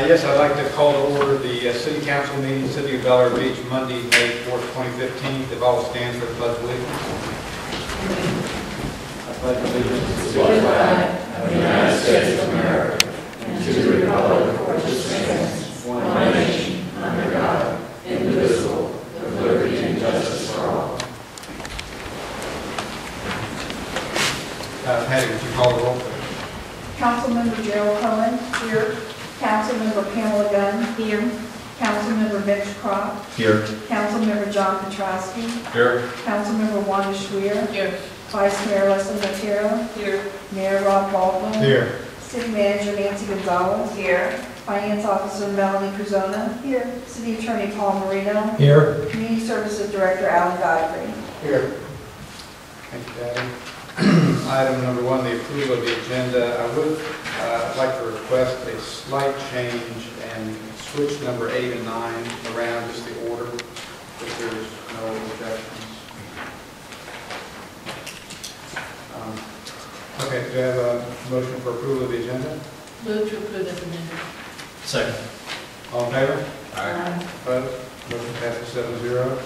Yes, I'd like to call to order the City Council meeting, City of Bel Air Beach, Monday, May 4th, 2015. If all stand for the Pledge of Allegiance. I pledge allegiance to the flag of the United States of America and to the republic for which it stands, one nation, under God, indivisible, with liberty and justice for all. Patty, would you call the roll, please? Councilmember Gerald Cohen. Here. Councilmember Pamela Gunn. Here. Councilmember Mitch Crop. Here. Councilmember John Petrowski. Here. Councilmember Wanda Schwer. Here. Vice Mayor Leslie Matera. Here. Mayor Rob Baldwin. Here. City Manager Nancy Gonzalez. Here. Finance Officer Melanie Cruzona. Here. City Attorney Paul Marino. Here. Community Services Director Alan Godfrey. Here. Thank you, Patty. Item number one, the approval of the agenda. I would like to request a slight change and switch number 8 and 9 around, just the order, if there's no objections. Okay, do I have a motion for approval of the agenda? Move to approve as amended. Second. All in favor? Aye. Opposed? Motion passes 7-0.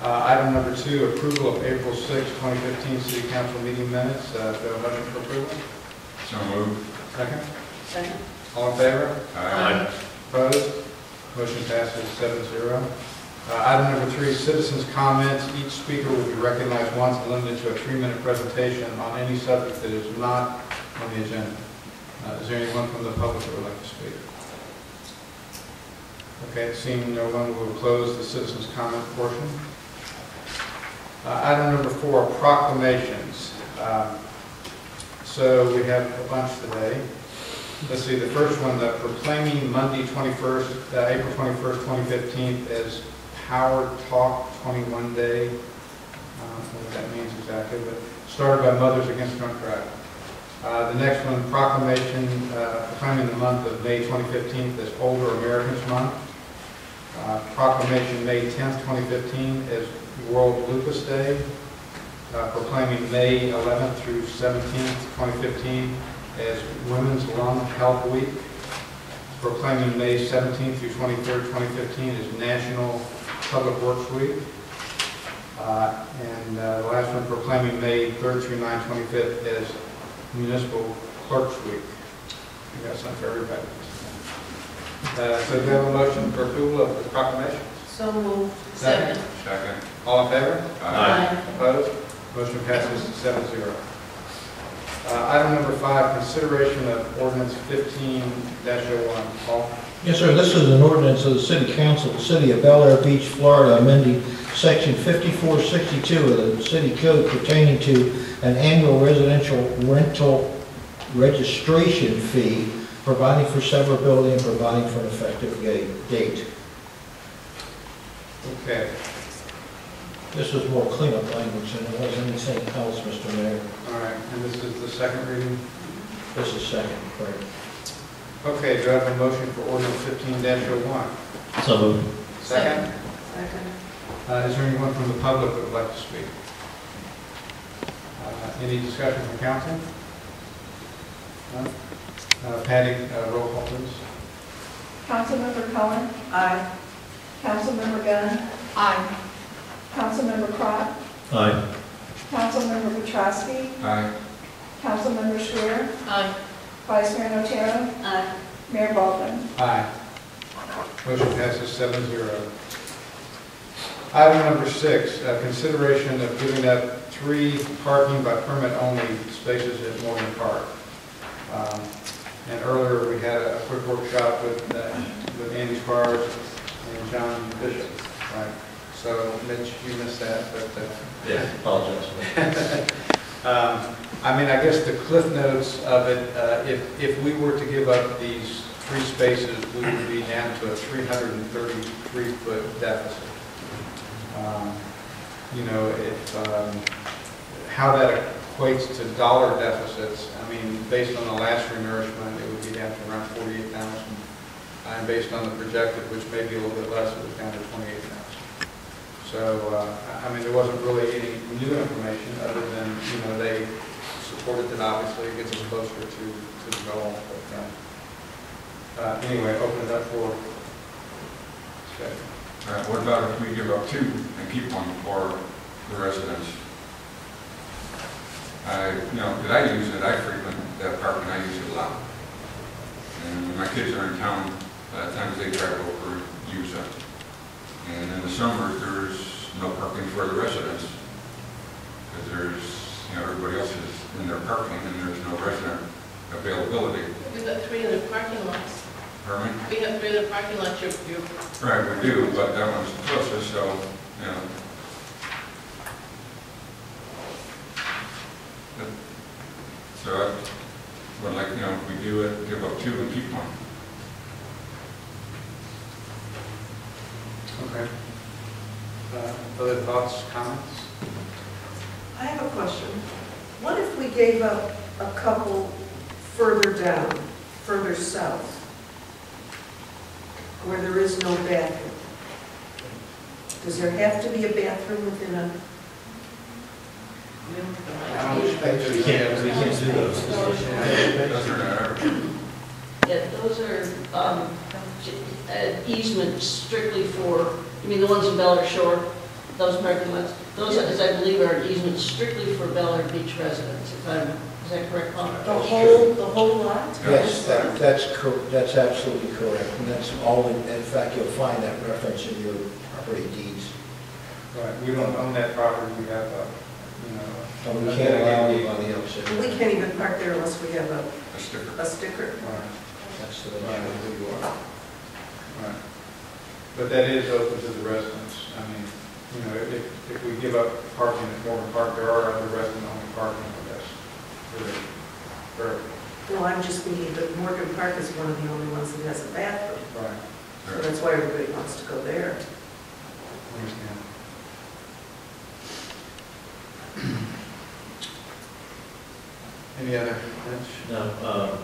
Item number 2, approval of April 6, 2015 City Council meeting minutes. Do I have a motion for approval? So moved. Second. Second. All in favor? Aye. Opposed? Motion passes 7-0. Item number 3, citizens' comments. Each speaker will be recognized once and limited to a 3-minute presentation on any subject that is not on the agenda. Is there anyone from the public that would like to speak? Okay, seeing no one, we will close the citizens' comment portion. Item number 4, proclamations. So we have a bunch today. Let's see, the first one, proclaiming Monday 21st, April 21st, 2015 as Power Talk 21 Day. I don't know what that means exactly, but started by Mothers Against Drunk Driving. The next one, proclamation proclaiming the month of May 2015 as Older Americans Month. Proclamation May 10th, 2015 as World Lupus Day. Proclaiming May 11th through 17th, 2015 as Women's Lung Health Week. Proclaiming May 17th through 23rd, 2015 as National Public Works Week. And the last one, proclaiming May 3rd through 9th, 25th as Municipal Clerks Week. We got something for everybody. So do we have a motion for approval of the proclamation? So moved. Second. Second. All in favor? Aye. Opposed? Motion passes 7-0. Item number 5, consideration of ordinance 15-01. Paul? Yes, sir. This is an ordinance of the City Council of the City of Bel Air Beach, Florida, amending Section 5462 of the City Code pertaining to an annual residential rental registration fee, providing for severability and providing for an effective date. Okay. This was more cleanup language than it was anything else, Mr. Mayor. All right. And this is the second reading? This is second, correct. Okay. Do I have a motion for ordinance 15-01? So moved. Second. Second. Is there anyone from the public that would like to speak? Any discussion from council? None? Patty, roll call, please. Councilmember Cohen. Aye. Councilmember Gunn. Aye. Councilmember Crop. Aye. Councilmember Petrowski. Aye. Councilmember Schwer. Aye. Vice Mayor Matera. Aye. Mayor Baldwin. Aye. Motion passes 7-0. Item number 6, consideration of giving up 3 parking by permit only spaces at Morgan Park. And earlier we had a quick workshop with Andy Squires and John Bishop. Right. So Mitch, you missed that, but Yeah, apologize. I mean, I guess the cliff notes of it, if we were to give up these 3 spaces, we would be down to a 333-foot deficit. You know, how that equates to dollar deficits, I mean, based on the last renourishment, it would be down to around 48,000. And based on the projected, which may be a little bit less, it was down to 28,000. So, I mean, there wasn't really any new information other than, you know, they support it, then obviously it gets us closer to the goal. But anyway, open it up for discussion. All right, what about if we give up 2 and keep 1 for the residents? Because I use it, I frequent that park and I use it a lot. And when my kids are in town, a lot of times they drive over and use it. And in the summer, there's no parking for the residents. Because there's, everybody else is in their parking and there's no resident availability. We've got 3 other parking lots. Pardon me? We have 3 other parking lots. Right, we do, but that one's the closest, so, So I would like, if we do it, give up 2 and keep 1. Okay. Other thoughts, comments? I have a question. What if we gave up a couple further down, further south, where there is no bathroom? Does there have to be a bathroom within a... How much space We can't do those. Those are not, Yeah, those are easements strictly for, you mean the ones in Bel Air Shore, those parking lots? Those, as I believe, are easements strictly for Bel Air Beach residents, is that correct, Paul? The whole lot? Yes, that's absolutely correct, and that's all, in fact, you'll find that reference in your property deeds. Right, we don't own that property, we have And we can't allow anybody else in. We can't even park there unless we have a sticker. a sticker. Right, That's the way who you are. right. But that is open to the residents. I mean, if we give up parking at Morgan Park, there are other resident-only parking, I guess. Well, I'm just thinking that Morgan Park is one of the only ones that has a bathroom. Right, So that's why everybody wants to go there. understand. Any other? No,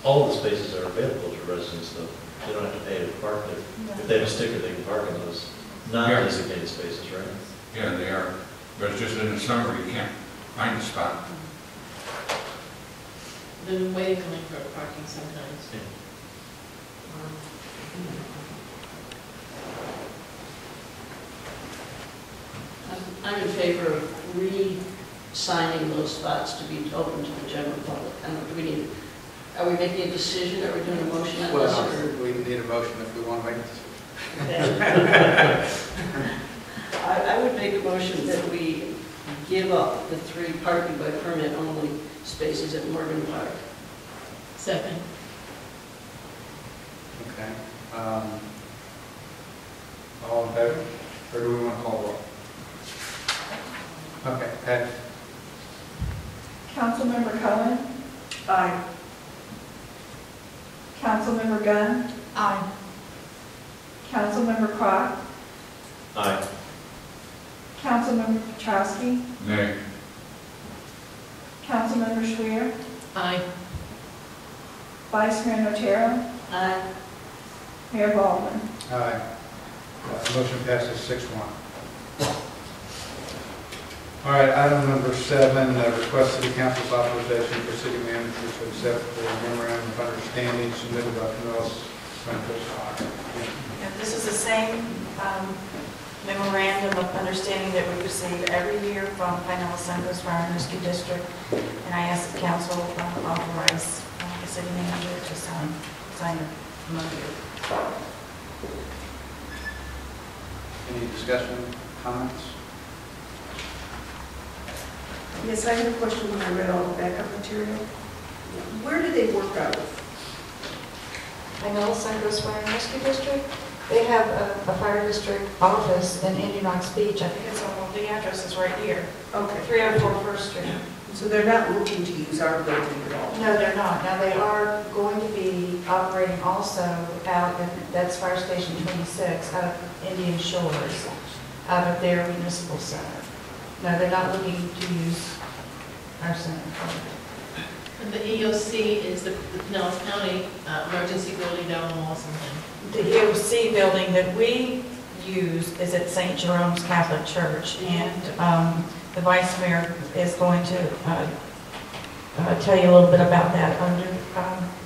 all of the spaces are available to residents, though. They don't have to pay to park there. If they have a sticker, they can park in those non-designated spaces, right? Yeah, they are. But it's just in the summer, you can't find a spot. Been waiting for parking sometimes. I'm in favor of re-signing those spots to be open to the general public. I don't know, are we making a decision, are we doing a motion on this? Well, we need a motion if we want to make a decision. I would make a motion that we give up the 3 parking by permit only spaces at Morgan Park. Second. Okay. All in favor? Or do we want to call roll? Okay, Pat? Councilmember Cohen, Aye. Councilmember Gunn, Aye. Councilmember Crott, Aye. Councilmember Petrowski, Nay. Councilmember Schwer, Aye. Vice Mayor Notaro, Aye. Mayor Baldwin. Aye. Motion passes 6-1. All right, item number 7, request city council's authorization for city manager to accept the memorandum of understanding submitted by Pinellas Central. Yeah, this is the same memorandum of understanding that we receive every year from Pinellas Central Fire and Rescue District, and I ask the council authorize the city manager to sign it among you. Any discussion, comments? Yes, I had a question when I read all the backup material. Where do they work out of? Pinellas Central Fire and Rescue District, they have a fire district office in Indian Rocks Beach. I think it's on, the address is right here, Okay. 304 First Street. So they're not looking to use our building at all? No, they're not. Now, they are going to be operating also out, that's Fire Station 26, out of Indian Shores, out of their municipal center. No, they're not looking to use our center. And the EOC is the Pinellas County Emergency Building down on Walsenham. The EOC building that we use is at St. Jerome's Catholic Church, and the vice mayor is going to tell you a little bit about that under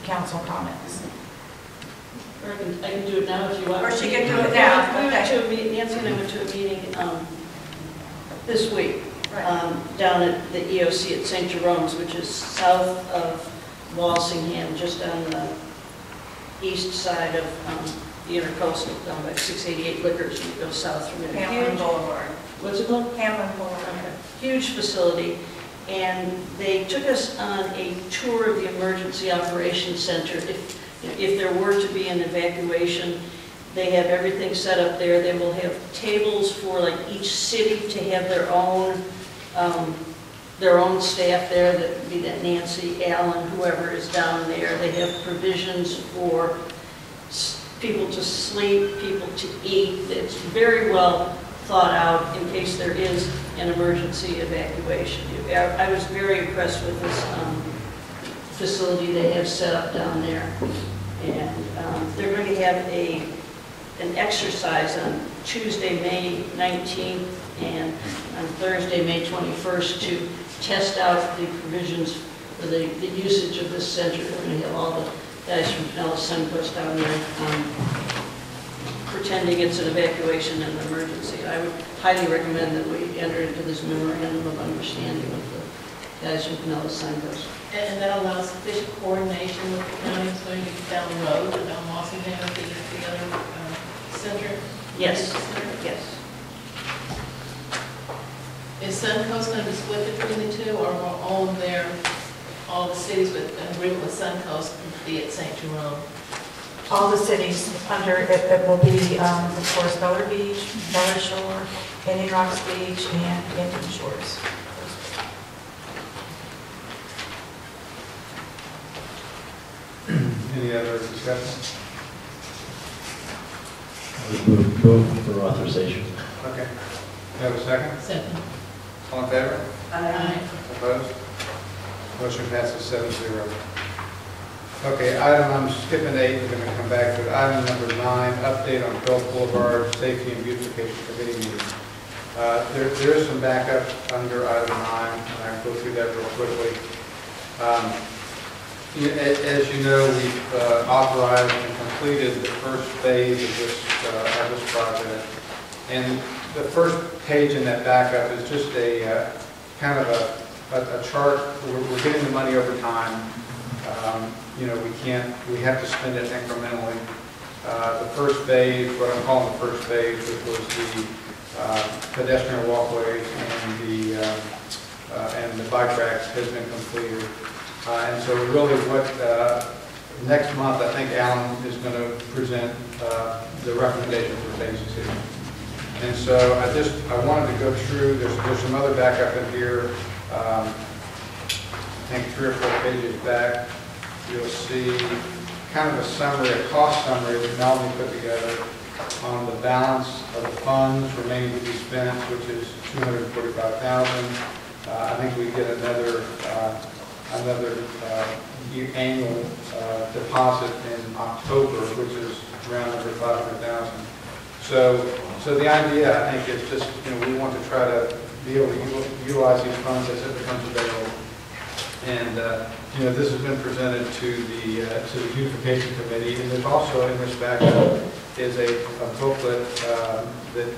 council comments. Or I can do it now if you want. Or she can do it now. We went to a meeting, Nancy and I went to a meeting this week down at the EOC at St. Jerome's, which is south of Walsingham, just on the east side of the intercoastal, down by 688 Liquors, you go south from there. Hamlin Boulevard. What's it called? Hamlin Boulevard. Huge facility, and they took us on a tour of the Emergency Operations Center. If there were to be an evacuation, they have everything set up there. They will have tables for like each city to have their own staff there. That would be that Nancy, Allen, whoever is down there. They have provisions for people to sleep, people to eat. It's very well thought out in case there is an emergency evacuation. I was very impressed with this facility they have set up down there. And they're going to have an exercise on Tuesday, May 19th, and on Thursday, May 21st, to test out the provisions for the usage of this center. We're going to have all the guys from Pinellas Suncoast down there pretending it's an evacuation and an emergency. I would highly recommend that we enter into this memorandum of understanding with the guys from Pinellas Suncoast. And that allows sufficient coordination with the counties going down the road, and down Walsingham, the other center? Yes, Center? yes. Is Suncoast going to be split between the two, or will all the cities with an agreement with Suncoast be at St. Jerome? All the cities under it will be, of course, Beller Beach, Beller Shore, Indian Rocks Beach, and Indian Shores. Any other discussion? I would move for authorization. Okay. You have a second? Second. All in favor? Aye. Opposed? Motion passes 7-0. Okay, I'm skipping 8, we're going to come back to it. Item number 9, update on Gulf Boulevard Safety and Beautification Committee meeting. There is some backup under item 9, and I'll go through that real quickly. As you know, we've authorized and completed the first phase of this project. And the first page in that backup is just a kind of a chart. We're getting the money over time. We have to spend it incrementally. The first phase, what I'm calling the first phase, which was the pedestrian walkways and the bike racks, has been completed. And so really next month, I think Alan is going to present the recommendation for phase 2. And so I wanted to go through, there's some other backup in here. I think 3 or 4 pages back, you'll see kind of a summary, a cost summary that Melanie put together on the balance of the funds remaining to be spent, which is $245,000. I think we get another annual deposit in October, which is around over $500,000. So the idea, I think, is just, we want to try to be able to utilize these funds as it becomes available. And this has been presented to the Beautification Committee, and there's also in this backup is a booklet that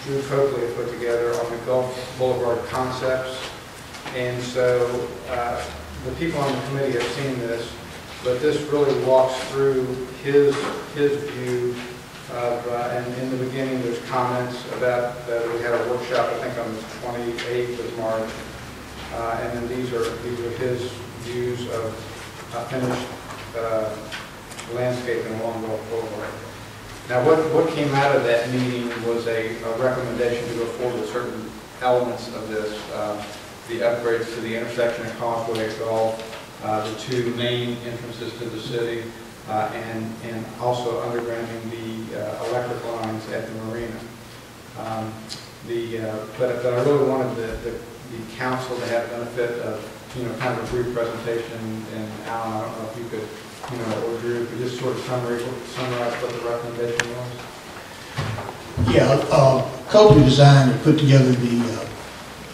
Drew Coakley put together on the Gulf Boulevard concepts. And so the people on the committee have seen this, but this really walks through his view of, and in the beginning there's comments about that we had a workshop, I think on the 28th of March, and then these are his views of finished landscaping along Gulf Boulevard. Now what came out of that meeting was a recommendation to go forward with certain elements of this. The upgrades to the intersection of Causeway at Gulf, the 2 main entrances to the city, and also undergrounding the electric lines at the marina. But I really wanted the council to have benefit of kind of a brief presentation. And Alan, I don't know if you could, or Drew, could just sort of summarize what the recommendation was. Yeah, Copley designed and put together the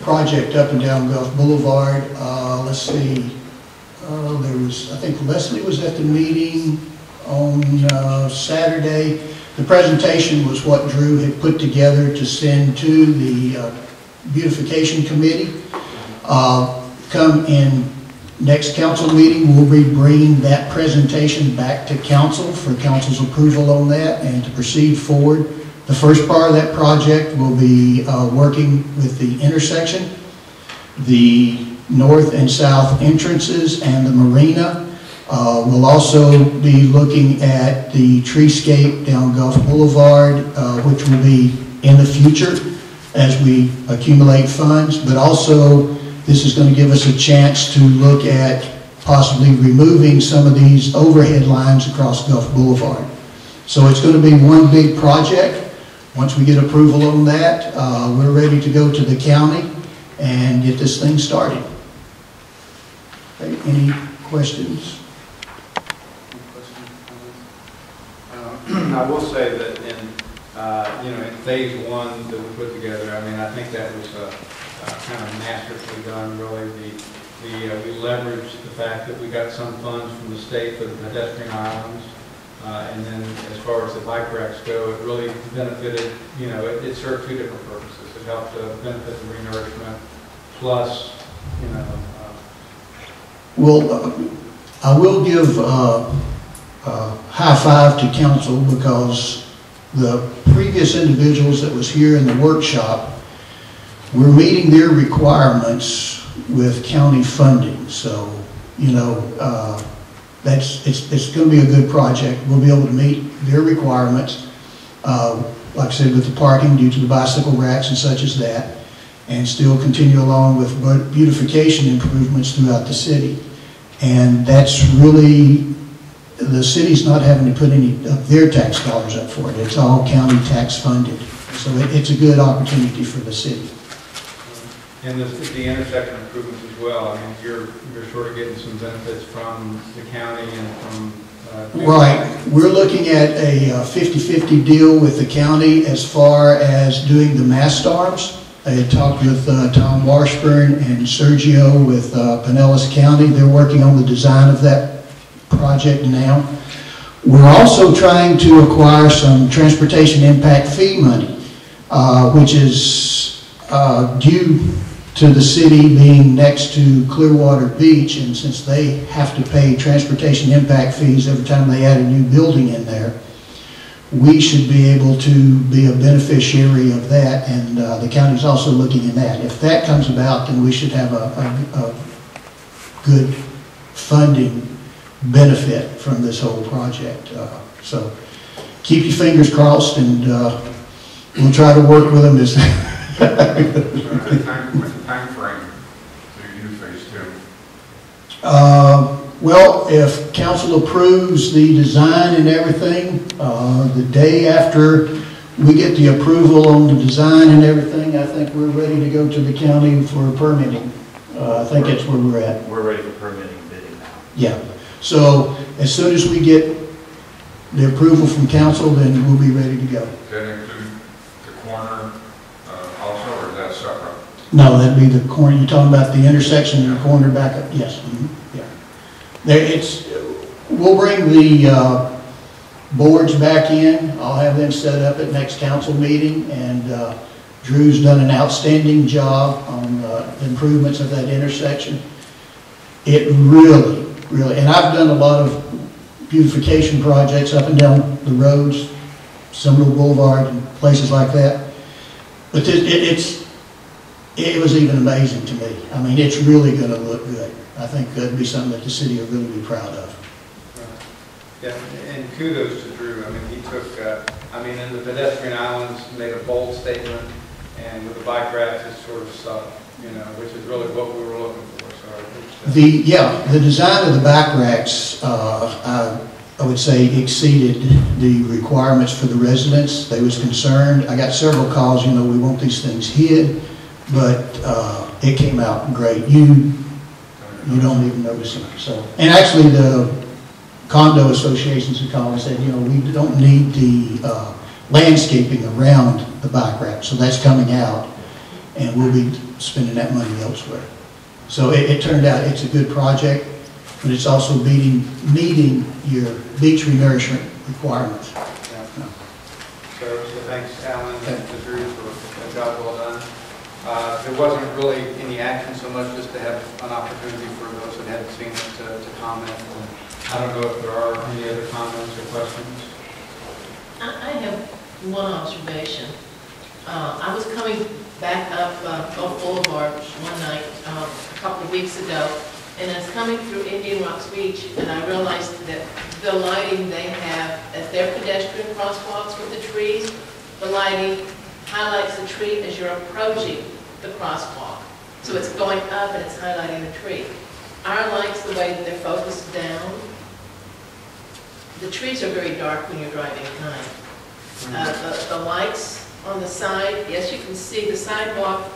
project up and down Gulf Boulevard. Let's see, there was, I think Leslie was at the meeting on Saturday. The presentation was what Drew had put together to send to the beautification committee. Come in next council meeting, we'll be bringing that presentation back to council for council's approval on that and to proceed forward. The first part of that project will be working with the intersection, the north and south entrances, and the marina. We'll also be looking at the treescape down Gulf Boulevard, which will be in the future as we accumulate funds, but also this is going to give us a chance to look at possibly removing some of these overhead lines across Gulf Boulevard. So it's going to be one big project. Once we get approval on that, we're ready to go to the county and get this thing started. Okay, any questions? I will say that in phase one that we put together, I mean, I think that was kind of masterfully done, really. We leveraged the fact that we got some funds from the state for the pedestrian islands, and then as far as the bike racks go, it really benefited, it served two different purposes. It helped benefit the renourishment, plus, Well, I will give high five to council because the previous individuals that was here in the workshop were meeting their requirements with county funding. So, it's going to be a good project. We'll be able to meet their requirements, like I said, with the parking due to the bicycle racks and such as that, and still continue along with beautification improvements throughout the city. And that's really, the city's not having to put any of their tax dollars up for it. It's all county tax funded. So it's a good opportunity for the city. And the intersection improvements as well. I mean, you're sort of getting some benefits from the county and from... Right. We're looking at a 50-50 deal with the county as far as doing the mast arms. I had talked with Tom Washburn and Sergio with Pinellas County. They're working on the design of that project now. We're also trying to acquire some transportation impact fee money, which is due to the city being next to Clearwater Beach, and since they have to pay transportation impact fees every time they add a new building in there, we should be able to be a beneficiary of that, and the county's also looking at that. If that comes about, then we should have a good funding benefit from this whole project. So keep your fingers crossed, and we'll try to work with them as Time frame to do phase two? Well, if council approves the design and everything, the day after we get the approval on the design and everything, I think we're ready to go to the county for permitting. I think that's where we're at. We're ready for permitting and bidding now. Yeah. So as soon as we get the approval from council, then we'll be ready to go. Does that include the corner also, or is that separate? No, that'd be the corner. You're talking about the intersection and the corner back up? Yes. Mm-hmm. Yeah. We'll bring the boards back in. I'll have them set up at next council meeting, and Drew's done an outstanding job on the improvements of that intersection. It really, and I've done a lot of beautification projects up and down the roads, Seminole Boulevard and places like that, but it was even amazing to me. I mean, it's really going to look good. I think that'd be something that the city will really be proud of. Yeah, and kudos to Drew. I mean, he took, in the pedestrian islands, made a bold statement, and with the bike racks, it's sort of subtle, which is really what we were looking for. So the design of the bike racks, I would say exceeded the requirements for the residents. They was concerned. I got several calls, we want these things hid, but it came out great. You don't even notice them. So, and actually the condo associations have called and said, we don't need the landscaping around the bike rack, so that's coming out, and we'll be spending that money elsewhere. So it turned out it's a good project. but it's also meeting your beach renourishment requirements. Yeah. So thanks, Alan and Drew, for a job well done. There wasn't really any action so much just to have an opportunity for those that hadn't seen it to comment. I don't know if there are any other comments or questions. I have one observation. I was coming back up Gulf Boulevard one night a couple of weeks ago, and I was coming through Indian Rocks Beach, and I realized that the lighting they have at their pedestrian crosswalks with the trees, the lighting highlights the tree as you're approaching the crosswalk. So it's going up and it's highlighting the tree. Our lights, the way that they're focused down, the trees are very dark when you're driving at night. The lights on the side, yes, you can see the sidewalk.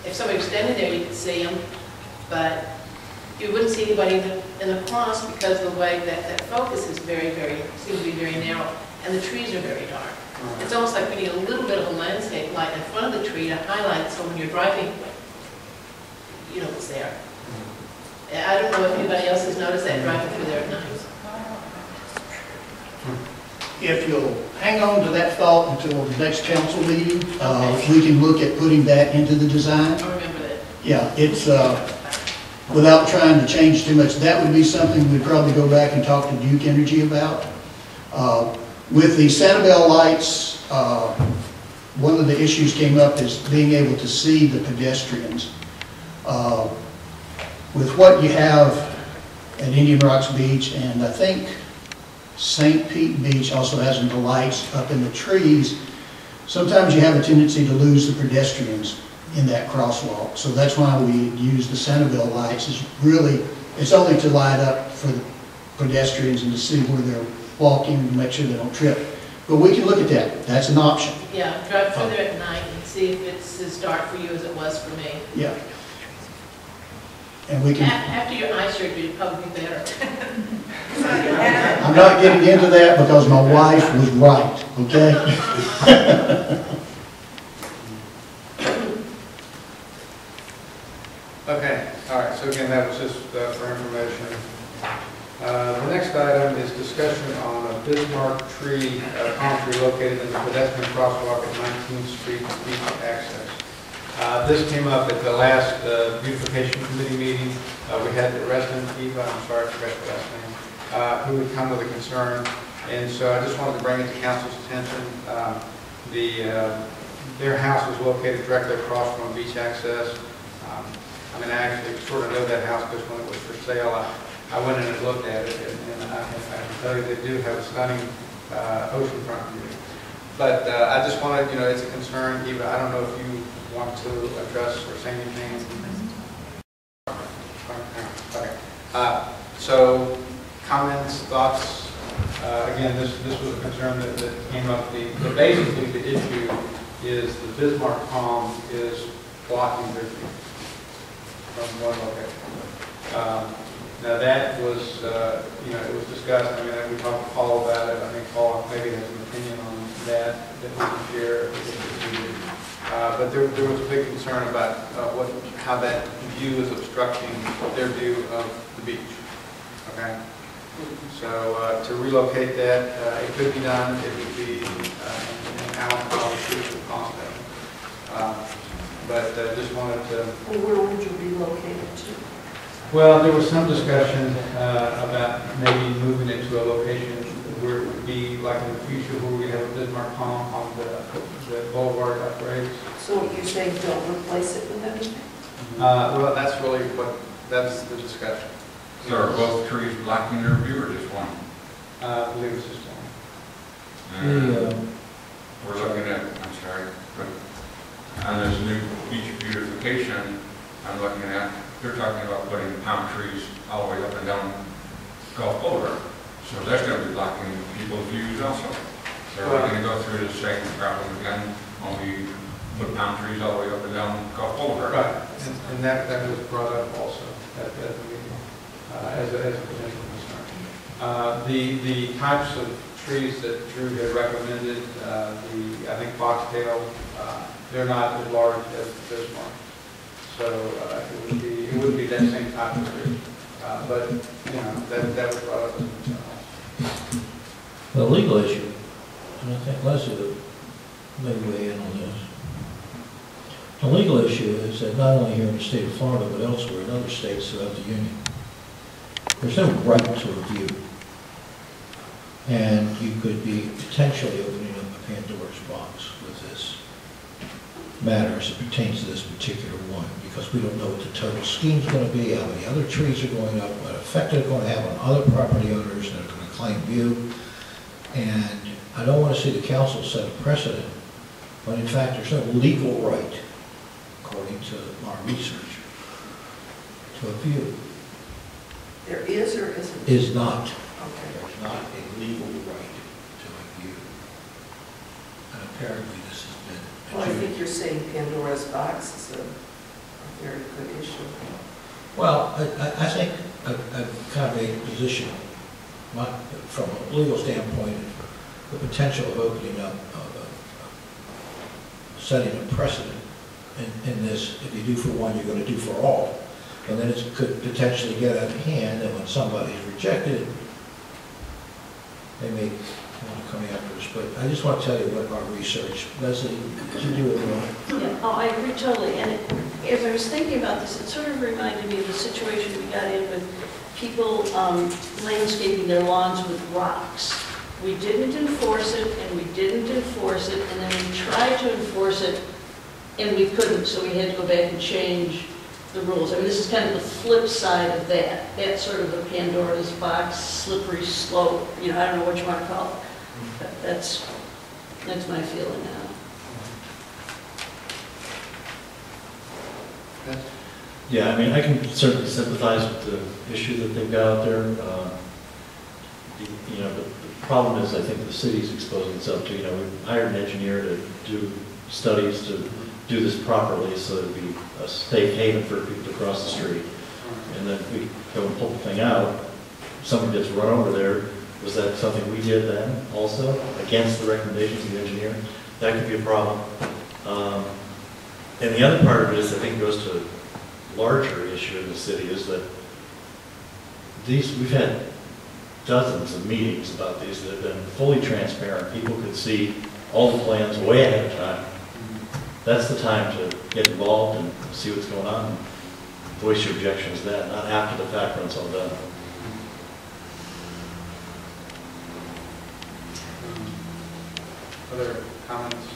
If somebody was standing there, you could see them, but you wouldn't see anybody in the cross because the way that focus is seems to be very narrow, and the trees are very dark. It's almost like we need a little bit of a landscape light in front of the tree to highlight, so when you're driving, you know it's there. I don't know if anybody else has noticed that driving through there at night. If you'll hang on to that thought until the next council meeting, we can look at putting that into the design. I remember that. Yeah, it's, without trying to change too much, that would be something we'd probably go back and talk to Duke Energy about. With the Sanibel lights, one of the issues came up is being able to see the pedestrians. With what you have at Indian Rocks Beach, and I think St. Pete Beach also has the lights up in the trees, sometimes you have a tendency to lose the pedestrians in that crosswalk. So that's why we use the Sanibel lights. It's only to light up for the pedestrians and to see where they're walking and make sure they don't trip. But we can look at that. That's an option. Yeah, drive through there at night and see if it's as dark for you as it was for me. Yeah. And we can. After your eye surgery, it'd probably be better. I'm not getting into that because my wife was right, okay? Okay, all right, so again, that was just for information. The next item is discussion on a Bismarck palm tree located in the pedestrian crosswalk at 19th Street Beach access. This came up at the last beautification committee meeting. We had the resident, Eva, I'm sorry, I forgot the last name, who would come with a concern. And so I just wanted to bring it to council's attention. Their house is located directly across from beach access. I mean, I actually sort of know that house because when it was for sale, I went in and looked at it, and I can tell you they do have a stunning oceanfront view. But I just wanted, it's a concern. Eva, I don't know if you want to address or say anything. Okay. So, comments, thoughts? Again, this was a concern that came up. Basically, the issue is the Bismarck palm is blocking their view from one location. Now that was, it was discussed. I mean, we talked to Paul about it. I think Paul maybe has an opinion on that we can share. But there was a big concern about how that view is obstructing their view of the beach. Okay. So to relocate that, it could be done. It would be an Allen probably should cost them. But just wanted to. Well, where would you relocate it to? Well, there was some discussion about maybe moving it to a location where it would be like in the future where we have a Bismarck palm on the boulevard upgrades. So you're saying don't replace it with anything? Well, that's really that's the discussion. So are both trees blocking their view or just one? I believe it's just one. And we're looking at, I'm sorry, but on this new beach beautification, I'm looking at, they're talking about putting palm trees all the way up and down Gulf Boulevard. So that's going to be blocking people's views also. So we're going to go through the same problem again when we put palm trees all the way up and down Gulf Boulevard. Right, and that was brought up also at the meeting as a potential concern. The types of trees that Drew had recommended, I think foxtail, they're not as large as Bismarck. So it would be that same type of tree. But, you know, that was brought up as a concern. The legal issue, and I think Leslie may weigh in on this. The legal issue is that not only here in the state of Florida, but elsewhere in other states throughout the union, there's no right to review. And you could be potentially opening up a Pandora's box with this matter as it pertains to this particular one, because we don't know what the total scheme's going to be, how many other trees are going up, what effect it's going to have on other property owners that are going to claim view. And I don't want to see the council set a precedent, but in fact, there's no legal right, according to our research, to a view. There is or isn't? Is not. Okay. There's not a legal right to a view. And apparently this has been. Well, I think you're saying Pandora's box is a very good issue. Well, I think I've kind of made a position, not from a legal standpoint, the potential of opening up, setting a precedent in this. If you do for one, you're going to do for all. And then it could potentially get out of hand, and when somebody's rejected, they may want to come after us. But I just want to tell you what our research, Leslie, did you do it wrong? Yeah, oh, I agree totally, and as I was thinking about this, it sort of reminded me of the situation we got in with people landscaping their lawns with rocks. We didn't enforce it, and we didn't enforce it, and then we tried to enforce it, and we couldn't, so we had to go back and change the rules. I mean, this is kind of the flip side of that. That's sort of the Pandora's box, slippery slope, you know, I don't know what you want to call it. But that's my feeling now. Yeah, I mean, I can certainly sympathize with the issue that they've got out there. You know, the problem is, I think the city's exposing itself to, you know, we've hired an engineer to do studies to do this properly so that it'd be a safe haven for people to cross the street. And then we go and pull the thing out, someone gets run over there. Was that something we did then also, against the recommendations of the engineer? That could be a problem. And the other part of it is, I think, goes to a larger issue in the city, is that we've had dozens of meetings about these that have been fully transparent. People could see all the plans way ahead of time. That's the time to get involved and see what's going on, voice your objections then, not after the fact when it's all done. Other comments?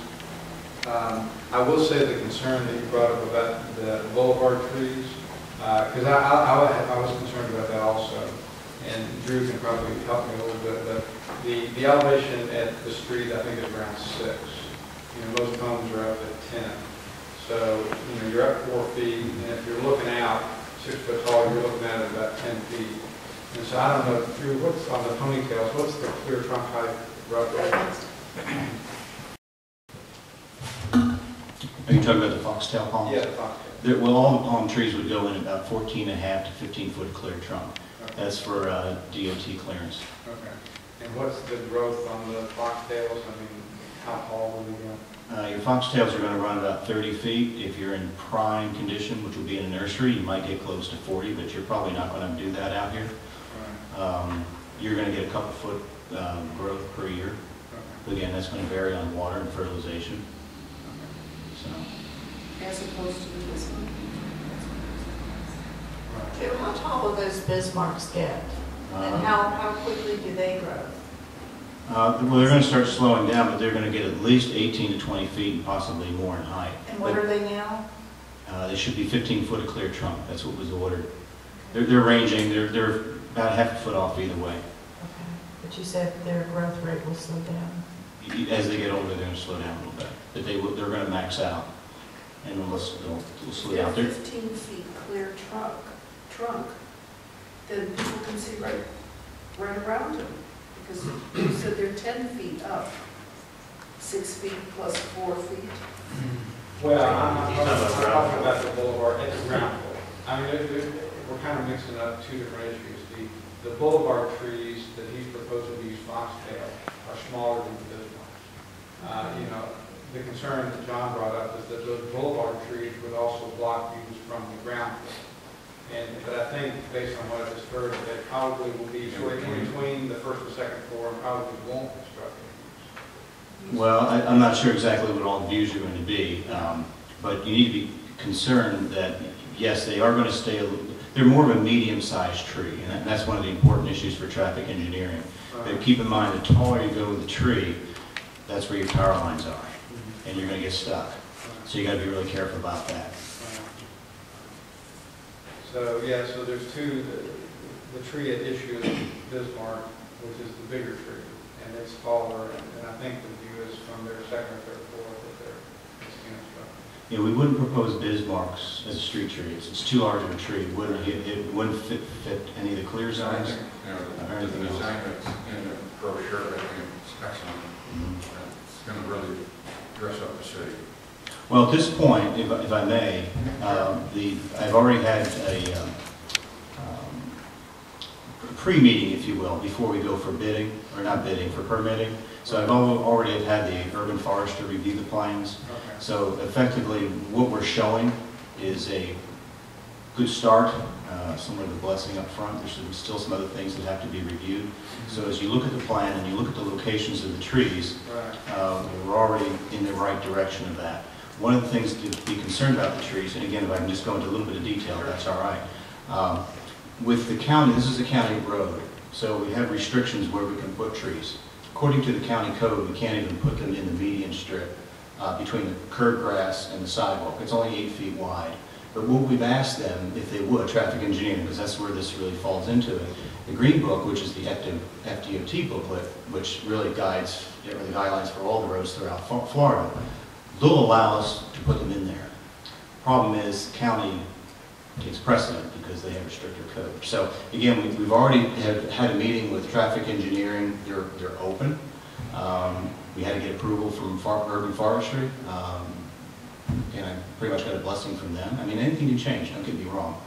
I will say the concern that you brought up about the boulevard trees, because I was concerned about that also, and Drew can probably help me a little bit, but the elevation at the street, I think, is around 6. You know, most homes are up at 10. So, you know, you're up 4 feet, and if you're looking out 6 foot tall, you're looking at it about 10 feet. And so I don't know, Drew, what's on the ponytails, what's the clear trunk height roughly? Are you talking about the foxtail palms? Yeah, the foxtail. Well, all the palm trees would go in about 14.5 to 15 foot clear trunk. Okay. That's for DOT clearance. Okay. And what's the growth on the foxtails? I mean, how tall will they go? Your foxtails are going to run about 30 feet. If you're in prime condition, which would be in a nursery, you might get close to 40, but you're probably not going to do that out here. Right. You're going to get a couple foot growth per year. Okay. Again, that's going to vary on water and fertilization. So, As opposed to this one? Right. Joe, how tall will those Bismarcks get? And how quickly do they grow? well, they're going to start slowing down, but they're going to get at least 18 to 20 feet and possibly more in height. And what are they now? They should be 15 foot of clear trunk. That's what was ordered. They're ranging. They're about half a foot off either way. Okay, but you said their growth rate will slow down. As they get older, they're going to slow down a little bit. But they're going to max out, and they'll slow They're down. 15 feet clear trunk, then people can see right around them. Because you said they're 10 feet up, 6 feet plus 4 feet. Well, I'm talking about the boulevard at the ground floor. I mean, we're kind of mixing up two different issues. The boulevard trees that he's proposing to use foxtail are smaller than the Bismarcks. You know, the concern that John brought up is that those boulevard trees would also block views from the ground floor. But I think, based on what I just heard, they probably will be sort of in between the first and second floor, and probably won't obstruct the Well, I'm not sure exactly what all the views are going to be, but you need to be concerned that, yes, they are going to stay, they're more of a medium-sized tree, and that's one of the important issues for traffic engineering. But keep in mind, the taller you go with the tree, that's where your power lines are, and you're going to get stuck. So you got to be really careful about that. So, yeah, so there's two, the tree at issue is Bismarck, which is the bigger tree, and it's taller, and I think the view is from their second or third floor that they're obstructing. Yeah, we wouldn't propose Bismarck's as a street tree. It's too large of a tree. It wouldn't fit any of the clear zones. The design that's in the brochure, I think it's excellent. It's going to really dress up the city. Well, at this point, if I may, I've already had a pre-meeting, if you will, before we go for bidding, or not bidding, for permitting. So I've already had the urban forester review the plans. Okay. So effectively, what we're showing is a good start, somewhat of a blessing up front. There's still some other things that have to be reviewed. So as you look at the plan and you look at the locations of the trees, we're already in the right direction of that. One of the things to be concerned about the trees, and again, if I can just go into a little bit of detail, that's all right. With the county, this is a county road, so we have restrictions where we can put trees. According to the county code, we can't even put them in the median strip between the curb grass and the sidewalk. It's only 8 feet wide. But what we've asked them, if they would, traffic engineering, because that's where this really falls into it, the Green Book, which is the FDOT booklet, which really guides the guidelines for all the roads throughout Florida, they'll allow us to put them in there. Problem is, county takes precedent because they have a stricter code. So again, we've already had a meeting with traffic engineering. They're open. We had to get approval from urban forestry, and I pretty much got a blessing from them. I mean, anything can change, don't get me wrong.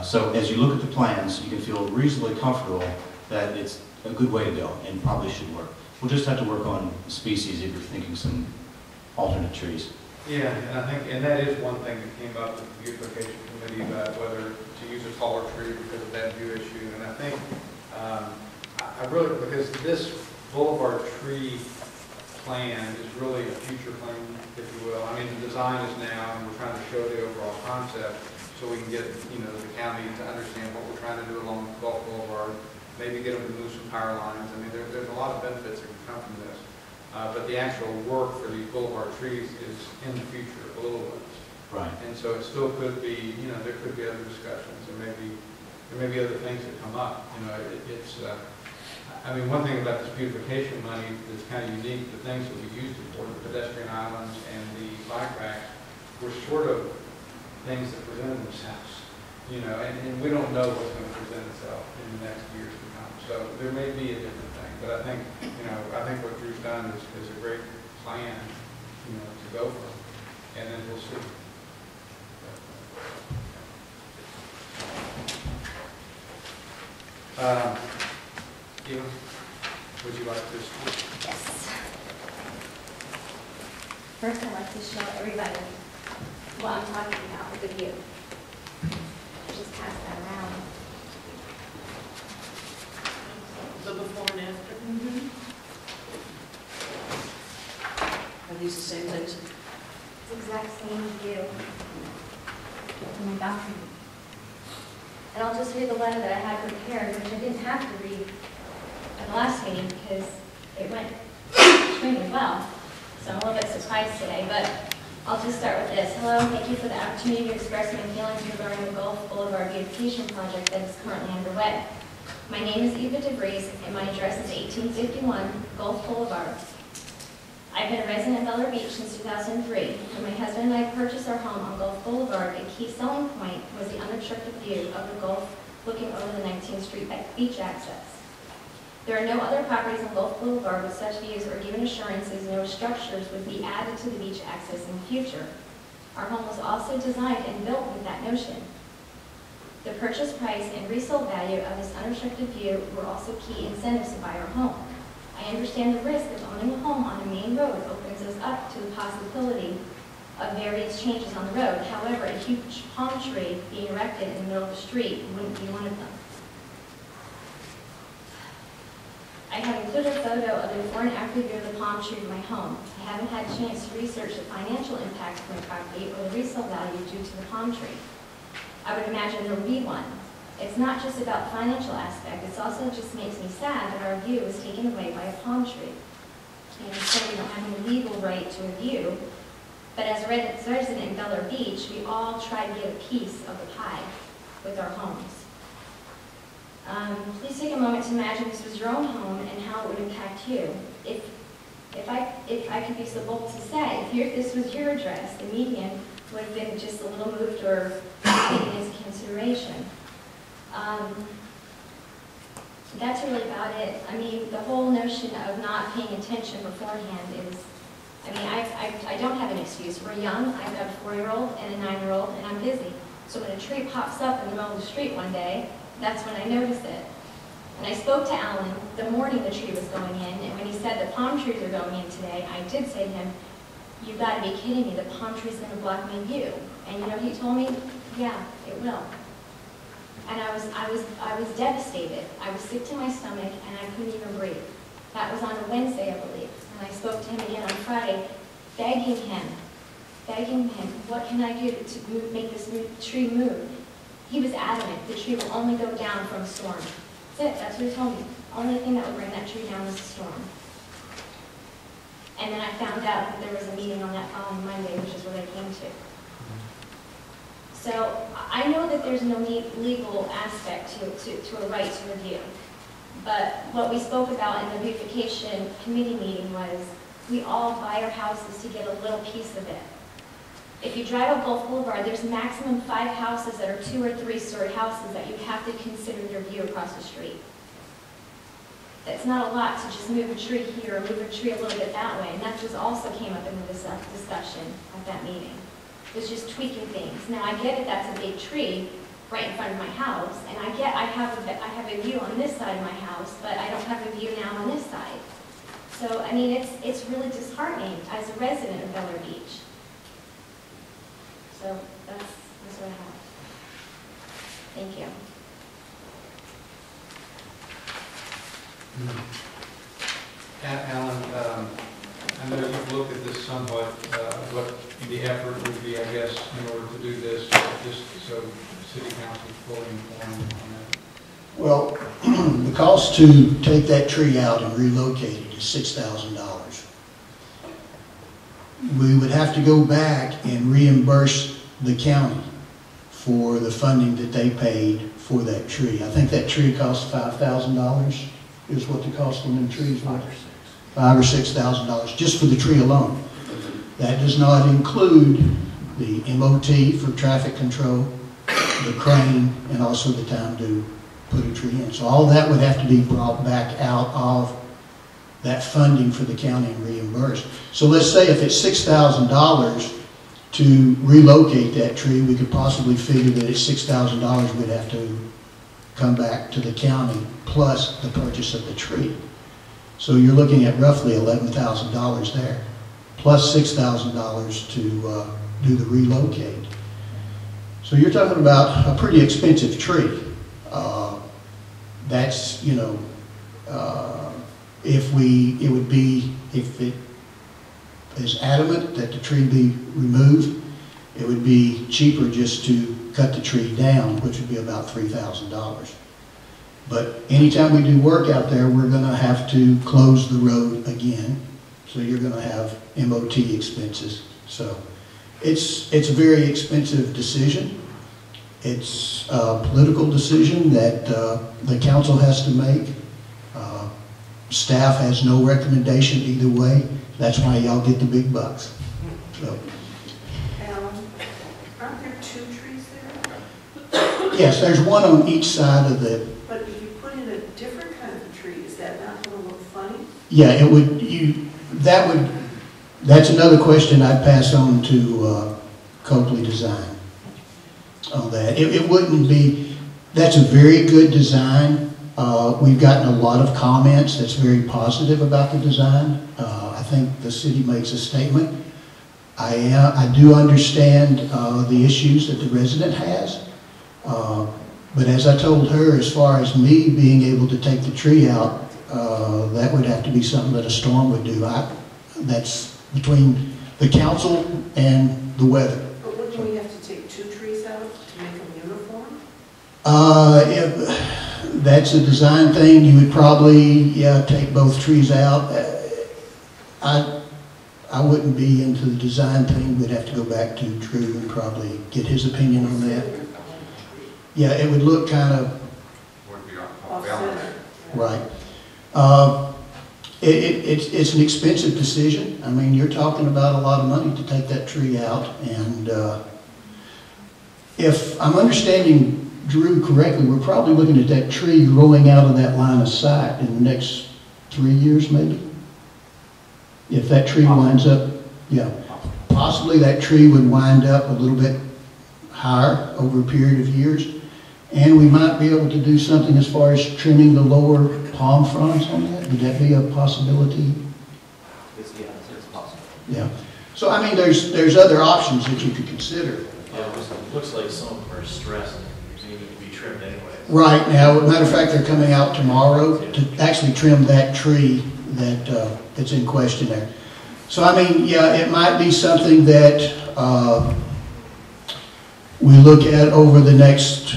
So as you look at the plans, you can feel reasonably comfortable that it's a good way to go and probably should work. We'll just have to work on species if you're thinking some alternate trees. Yeah, and I think, and that is one thing that came up with the beautification committee about whether to use a taller tree because of that view issue. And I think, I really, because this boulevard tree plan is really a future plan, if you will. I mean, the design is now, and we're trying to show the overall concept so we can get, the county to understand what we're trying to do along Gulf Boulevard, maybe get them to move some power lines. I mean, there's a lot of benefits that can come from this. But the actual work for these boulevard trees is in the future, the little ones. Right. And so it still could be, there could be other discussions, and there may be other things that come up. I mean, one thing about this beautification money that's kind of unique, the things that we used it for, the pedestrian islands and the bike racks, were sort of things that presented themselves, and we don't know what's going to present itself in the next years to come. So there may be a different thing, but I think, I think what Drew's done is a great plan, to go from, and then we'll see. Eva, would you like to speak? Yes. First, I'd like to show everybody what I'm talking about with the view. Just pass that around. The before and after. Are these the same things? It's the exact same view to my balcony. And I'll just read the letter that I had prepared, which I didn't have to read at the last meeting because it went extremely well. So I'm a little bit surprised today, but I'll just start with this. Hello, thank you for the opportunity to express my feelings regarding the Gulf Boulevard beautification project that is currently underway. My name is Eva DeVries, and my address is 1851 Gulf Boulevard. I've been a resident of Bel Air Beach since 2003. When my husband and I purchased our home on Gulf Boulevard, a key selling point was the unobstructed view of the Gulf looking over the 19th Street beach access. There are no other properties on Gulf Boulevard with such views or given assurances no structures would be added to the beach access in the future. Our home was also designed and built with that notion. The purchase price and resale value of this unobstructed view were also key incentives to buy our home. I understand the risk of owning a home on a main road opens us up to the possibility of various changes on the road. However, a huge palm tree being erected in the middle of the street wouldn't be one of them. I have included a photo of the before and after view of the palm tree in my home. I haven't had a chance to research the financial impact of my property or the resale value due to the palm tree. I would imagine there will be one. It's not just about the financial aspect, it also just makes me sad that our view is taken away by a palm tree. And so we don't have any legal right to a view, but as a resident in Bel Air Beach, we all try to get a piece of the pie with our homes. Please take a moment to imagine this was your own home and how it would impact you. If I could be so bold to say, if this was your address, the median would have been just a little moved or taken into consideration. That's really about it. I mean, the whole notion of not paying attention beforehand is, I mean, I don't have an excuse. We're young. I've got a 4-year-old and a 9-year-old, and I'm busy. So when a tree pops up in the middle of the street one day, that's when I notice it. And I spoke to Alan the morning the tree was going in, and when he said the palm trees are going in today, I did say to him, "You've got to be kidding me, the palm tree's going to block my view." And you know what he told me? "Yeah, it will." And I was devastated. I was sick to my stomach, and I couldn't even breathe. That was on a Wednesday, I believe. And I spoke to him again on Friday, begging him, what can I do to make this tree move? He was adamant the tree will only go down from a storm. That's it, that's what he told me. The only thing that would bring that tree down was a storm. And then I found out that there was a meeting on that following Monday, which is what I came to. So I know that there's no legal aspect to a right to review. But what we spoke about in the beautification committee meeting was we all buy our houses to get a little piece of it. If you drive up Gulf Boulevard, there's maximum 5 houses that are 2- or 3-story houses that you have to consider your view across the street. It's not a lot to just move a tree here or move a tree a little bit that way, and that just also came up in the discussion at that meeting. It was just tweaking things. Now I get it, that's a big tree right in front of my house, and I have a view on this side of my house, but I don't have a view now on this side. So I mean, it's really disheartening as a resident of Bel Air Beach. So that's what I have. Thank you. Alan, I know you've looked at this somewhat, what the effort would be, I guess, in order to do this, just so the city council is fully informed on that. Well, the cost to take that tree out and relocate it is $6,000. We would have to go back and reimburse the county for the funding that they paid for that tree. I think that tree cost $5,000 is what the cost on them trees was. $5,000 or $6,000 just for the tree alone. That does not include the MOT for traffic control, the crane, and also the time to put a tree in. So all that would have to be brought back out of that funding for the county and reimbursed. So let's say if it's $6,000 to relocate that tree, we could possibly figure that it's $6,000 we'd have to come back to the county plus the purchase of the tree. So you're looking at roughly $11,000 there, plus $6,000 to do the relocate. So you're talking about a pretty expensive tree. That's, you know, if it is adamant that the tree be removed, it would be cheaper just to cut the tree down, which would be about $3,000. But anytime we do work out there, we're going to have to close the road again. So you're going to have MOT expenses. So it's a very expensive decision. It's a political decision that the council has to make. Staff has no recommendation either way. That's why y'all get the big bucks. So. Alan, aren't there 2 trees there? Yes, there's one on each side of the. But if you put in a different kind of tree, is that not going to look funny? Yeah, it would. That's another question I'd pass on to Copley Design on that. It wouldn't be. That's a very good design. We've gotten a lot of comments that's very positive about the design. I think the city makes a statement. I do understand the issues that the resident has, but as I told her, as far as me being able to take the tree out, that would have to be something that a storm would do. That's between the council and the weather. But wouldn't we have to take 2 trees out to make them uniform? If that's a design thing, you would probably, take both trees out. I wouldn't be into the design thing. We'd have to go back to Drew and probably get his opinion on that. Yeah, it would look kind of Would be Off balance. center. right. It's an expensive decision. I mean, you're talking about a lot of money to take that tree out. And if I'm understanding Drew correctly, we're probably looking at that tree rolling out of that line of sight in the next 3 years, maybe. If that tree winds up, possibly that tree would wind up a little bit higher over a period of years. And we might be able to do something as far as trimming the lower palm fronds on that. Would that be a possibility? It's possible. Yeah. So, I mean, there's other options that you could consider. Yeah, it looks like some of them are stressed, and they need to be trimmed anyway. Right now, matter of fact, they're coming out tomorrow to actually trim that tree that's in question there. So, I mean, yeah, it might be something that we look at over the next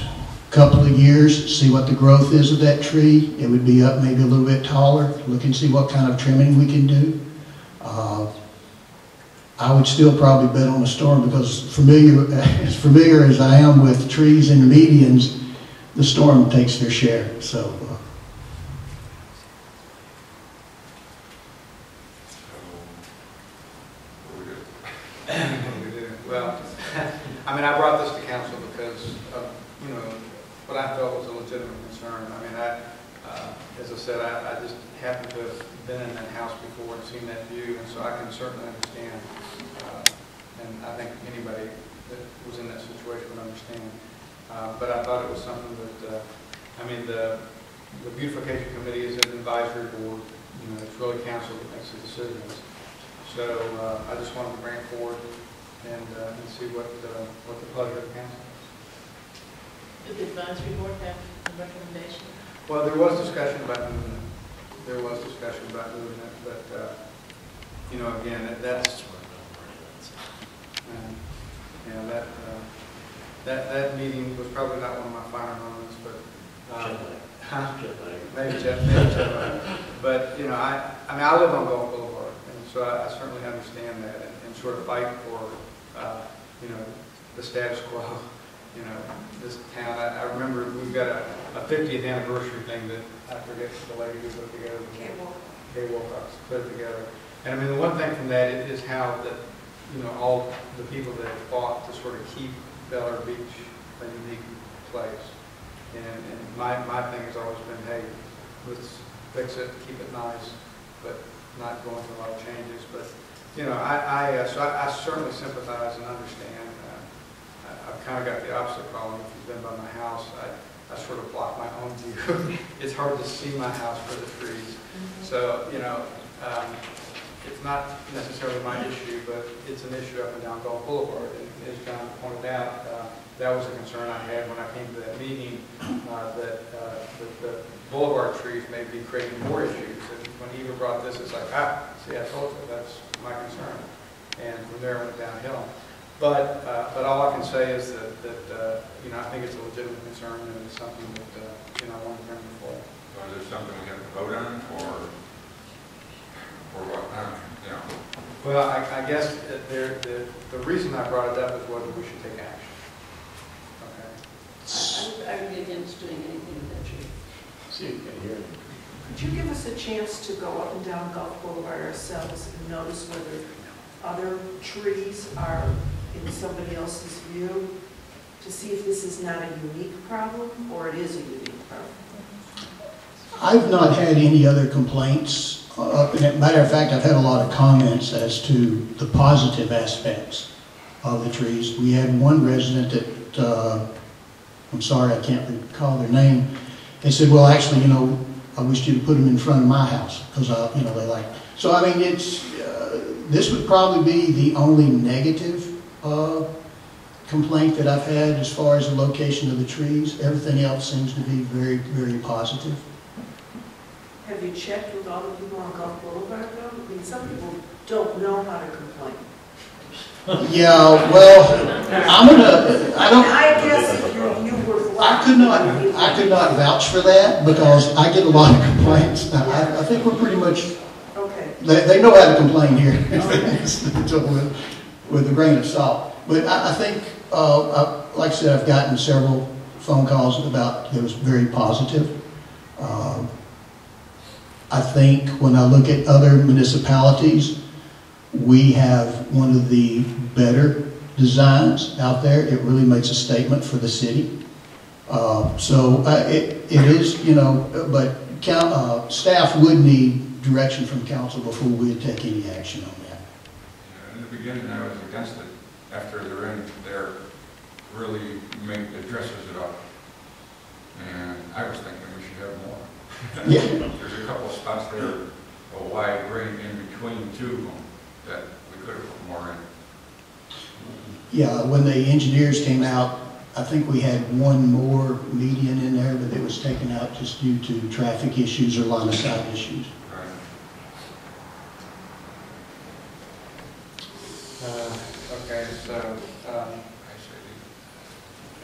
couple of years, see what the growth is of that tree. It would be up maybe a little bit taller, look and see what kind of trimming we can do. I would still probably bet on a storm because as familiar as I am with trees and medians, the storm takes their share. So, Well, I mean, I brought this to council because of, what I felt was a legitimate concern. I mean, as I said, I just happened to have been in that house before and seen that view, and so I can certainly understand, and I think anybody that was in that situation would understand. But I thought it was something that, the beautification committee is an advisory board. It's really council that makes the decisions. So I just wanted to bring it forward and see what the pleasure of the council is. Did the advisory board have a recommendation? Well, there was discussion about moving it. But again, that's that meeting was probably not one of my finer moments, but maybe Jeff. But I live on Gulf Boulevard, and so I certainly understand that and sort of fight for the status quo. This town. I remember we've got a 50th anniversary thing that I forget the lady who put together. Kay Wilcox put it together. And the one thing from that is how that all the people that fought to sort of keep Bel Air Beach a unique place. And my thing has always been, hey, let's fix it, keep it nice, but not going through a lot of changes. But I certainly sympathize and understand. I've kind of got the opposite problem. If you've been by my house, I sort of block my own view. It's hard to see my house for the trees. So, it's not necessarily my issue, but it's an issue up and down Gulf Boulevard. And as John pointed out, that was a concern I had when I came to that meeting, that the boulevard trees may be creating more issues. And when Eva brought this, it's like, see, I told you, that's my concern. And from there, it went downhill. But all I can say is that I think it's a legitimate concern, and it's something that I want to bring before. So is there something we have to vote on, or what? Well, I guess the reason I brought it up is whether we should take action. Okay. I would be against doing anything with that tree. See, you can hear it. Could you give us a chance to go up and down Gulf Boulevard ourselves and notice whether other trees are in somebody else's view, to see if this is not a unique problem or it is a unique problem? I've not had any other complaints. Matter of fact, I've had a lot of comments as to the positive aspects of the trees. We had one resident that, I'm sorry, I can't recall their name. They said, well, actually, I wish you'd put them in front of my house because, they like. So, it's This would probably be the only negative complaint that I've had as far as the location of the trees. Everything else seems to be very, very positive. Have you checked with all the people on Gulf Boulevard though? I mean, some people don't know how to complain. Yeah, well, I guess if you were. I could not vouch for that because I get a lot of complaints. Now, I think we're pretty much, Okay. they know how to complain here, with a grain of salt. But I think, like I said, I've gotten several phone calls about it was very positive. I think when I look at other municipalities, we have one of the better designs out there. It really makes a statement for the city. It is, you know, but staff would need direction from council before we would take any action on that. In the beginning, I was against it. After they're in there, really addresses it up. And I was thinking we should have more. Yeah. There's a couple of spots there, a wide grade in between two of them, that we could have put more in. Yeah, when the engineers came out, I think we had one more median in there, but it was taken out just due to traffic issues or line of sight issues. Right. Okay, so, I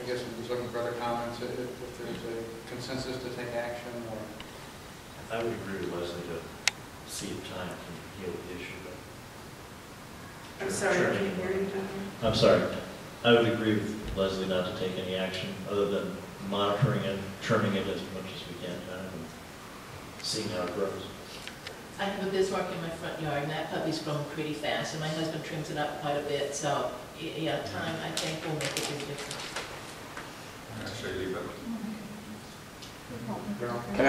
guess I'm just looking for other comments, if there's a consensus to take action, or... I would agree with Leslie to see if time can heal the issue. I'm sorry, I can't hear you, John. I'm sorry. I would agree with Leslie not to take any action other than monitoring and trimming it as much as we can, kind of, and seeing how it grows. I have a Bismarck in my front yard, and that puppy's grown pretty fast, and my husband trims it up quite a bit, so, yeah, time, I think, will make a big difference. I say leave it. Can I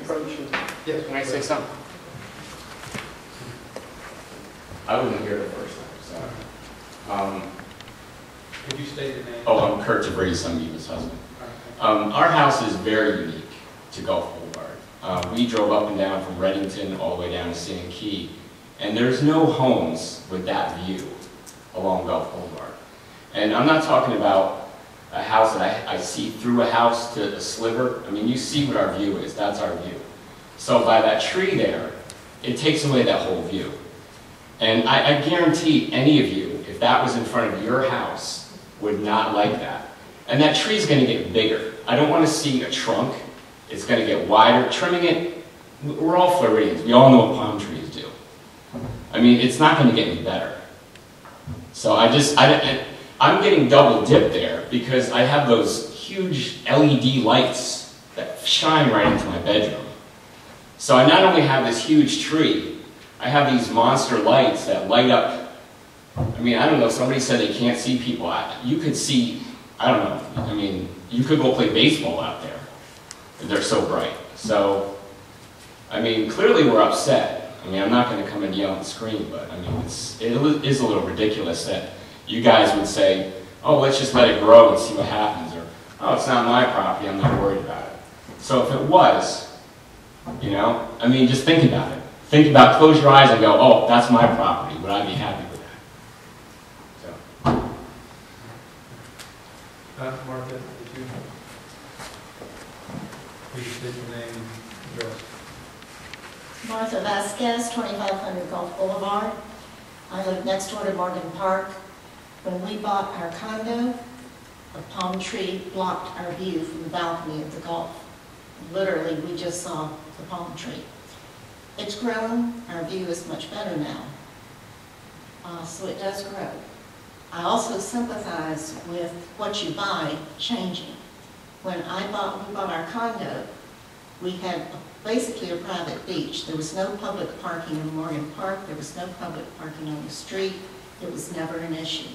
approach you? Yes. Can I say something? I wasn't here the first time, so. Could you state your name? Oh, I'm Kurt DeBrady, Sunbeam's husband. Our house is very unique to Gulf Boulevard. We drove up and down from Reddington all the way down to San Key, and there's no homes with that view along Gulf Boulevard. And I'm not talking about a house that I see through a house to a sliver. I mean, you see what our view is. That's our view. So by that tree there, it takes away that whole view. And I guarantee any of you, if that was in front of your house, would not like that. And that tree's going to get bigger. I don't want to see a trunk. It's going to get wider. Trimming it, we're all Floridians. We all know what palm trees do. I mean, it's not going to get any better. So I'm getting double dipped there because I have those huge LED lights that shine right into my bedroom. So I not only have this huge tree, I have these monster lights that light up. I mean, I don't know, somebody said they can't see people. You could see, I don't know, I mean, you could go play baseball out there. They're so bright. So, I mean, clearly we're upset. I mean, I'm not going to come and yell and scream, but I mean, it is a little ridiculous that you guys would say, oh, let's just let it grow and see what happens, or, oh, it's not my property, I'm not worried about it. So if it was, you know, I mean, just think about it. Think about, close your eyes and go, oh, that's my property. Would I be happy with that? So. Martha, did you? Please state your name and address. Martha Vasquez, 2500 Gulf Boulevard. I live next door to Morgan Park. When we bought our condo, a palm tree blocked our view from the balcony of the Gulf. Literally, we just saw the palm tree. It's grown, our view is much better now. So it does grow. I also sympathize with what you buy changing. When we bought our condo, we had basically a private beach. There was no public parking in Morgan Park. There was no public parking on the street. It was never an issue.